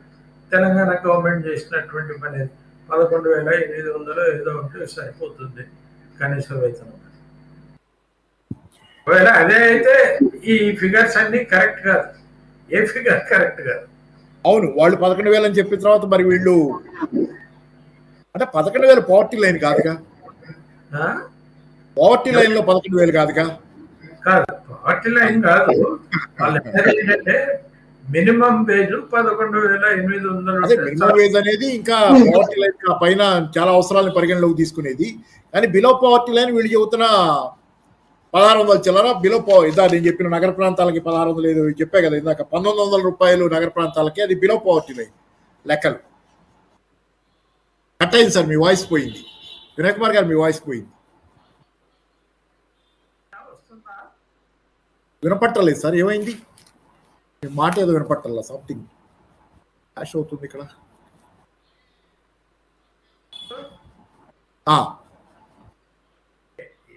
Speaker 1: తెలంగాణ గవర్నమెంట్ చేసినటువంటి పని 11,800 ఏదో ఉంటే సరిపోతుంది కనీస వేతనం. ఒకవేళ అదే అయితే ఈ ఫిగర్స్ అన్ని కరెక్ట్ కాదు. ఏ ఫిగర్ కరెక్ట్ కాదు?
Speaker 2: అవును, వాళ్ళు 11,000 అని చెప్పిన తర్వాత మరి వీళ్ళు అంటే 11,000 పవర్టీ లైన్ కాదుగా. పవర్టీ లైన్ లో 11,000 కాదుగా.
Speaker 1: కాదు, పవర్టీ లైన్ కాదు. వాళ్ళు ఏంటంటే మినిమం వేజ్ 11,800.
Speaker 2: మినిమం వేజ్ అనేది ఇంకా పవర్టీ లైన్ పైన చాలా అవసరాలను పరిగణలోకి తీసుకునేది. కానీ బిలో పవర్టీ లైన్ వీళ్ళు చెబుతున్న 1,600 చిల్లర బిలో ఇదా నేను చెప్పిన నగర ప్రాంతాలకి 1,600 ఏదో చెప్పే కదా ఇందాక, 1,900 రూపాయలు నగర ప్రాంతాలకి, అది బిలో పవర్టీ లైన్ లెక్కలు. కట్ అయింది సార్, మీ వాయిస్ పోయింది. వినయ్ కుమార్ గారు, మీ వాయిస్ పోయింది, వినపట్టలేదు సార్. ఏమైంది? మీ మాట ఏదో వినపట్టాల, సంథింగ్ క్యాష్ అవుతుంది ఇక్కడ.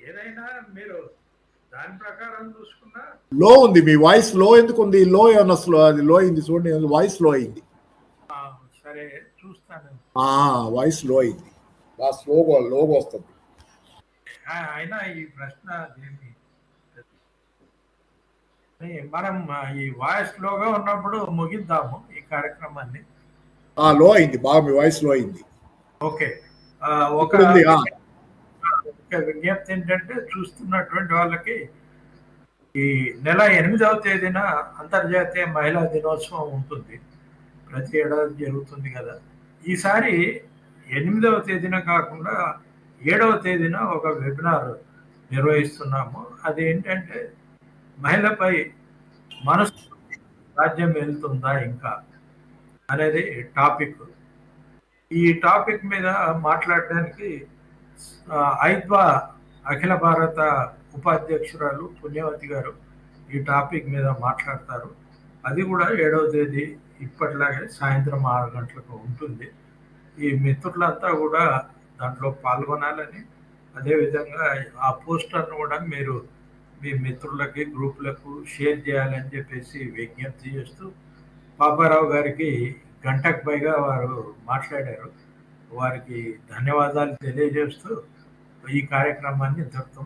Speaker 1: ఏదైనా మీరు దాని ప్రకారం చూసుకున్నా
Speaker 2: లో ఉంది, మీ వాయిస్ లో ఎందుకు ఉంది? లో ఏమన్నా స్లో, అది లో అయింది చూడండి, వాయిస్ లో అయింది.
Speaker 1: సరే చూస్తాను.
Speaker 2: వాయిస్ లో అయింది, స్లోగా వస్తుంది.
Speaker 1: అయినా ఈ ప్రశ్న మనం ఈ వాయిస్ లోగా ఉన్నప్పుడు ముగిద్దాము ఈ కార్యక్రమాన్ని.
Speaker 2: లో అయింది బాగా, మీ వాయిస్ లో అయింది.
Speaker 1: ఓకే, ఒక విజ్ఞప్తి ఏంటంటే చూస్తున్నటువంటి వాళ్ళకి ఈ నెల 8వ తేదీన అంతర్జాతీయ మహిళా దినోత్సవం ఉంటుంది. ప్రతి ఏడాది జరుగుతుంది కదా. ఈసారి 8వ తేదీన కాకుండా 7వ తేదీన ఒక వెబినార్ నిర్వహిస్తున్నాము. అది ఏంటంటే మహిళపై మనసు రాజ్యం వెళ్తుందా ఇంకా అనేది టాపిక్. ఈ టాపిక్ మీద మాట్లాడడానికి ఐద్వా అఖిల భారత ఉపాధ్యక్షురాలు పుణ్యవతి గారు ఈ టాపిక్ మీద మాట్లాడతారు. అది కూడా 7వ తేదీ ఇప్పటిలాగే సాయంత్రం 6 గంటలకు ఉంటుంది. ఈ మిత్రులంతా కూడా దాంట్లో పాల్గొనాలని, అదేవిధంగా ఆ పోస్టర్ను కూడా మీరు మీ మిత్రులకి, గ్రూపులకు షేర్ చేయాలని చెప్పేసి విజ్ఞప్తి చేస్తూ, పాపారావు గారికి గంటకు పైగా వారు మాట్లాడారు. వారికి ధన్యవాదాలు తెలియజేస్తూ ఈ కార్యక్రమాన్ని ఇంతటితో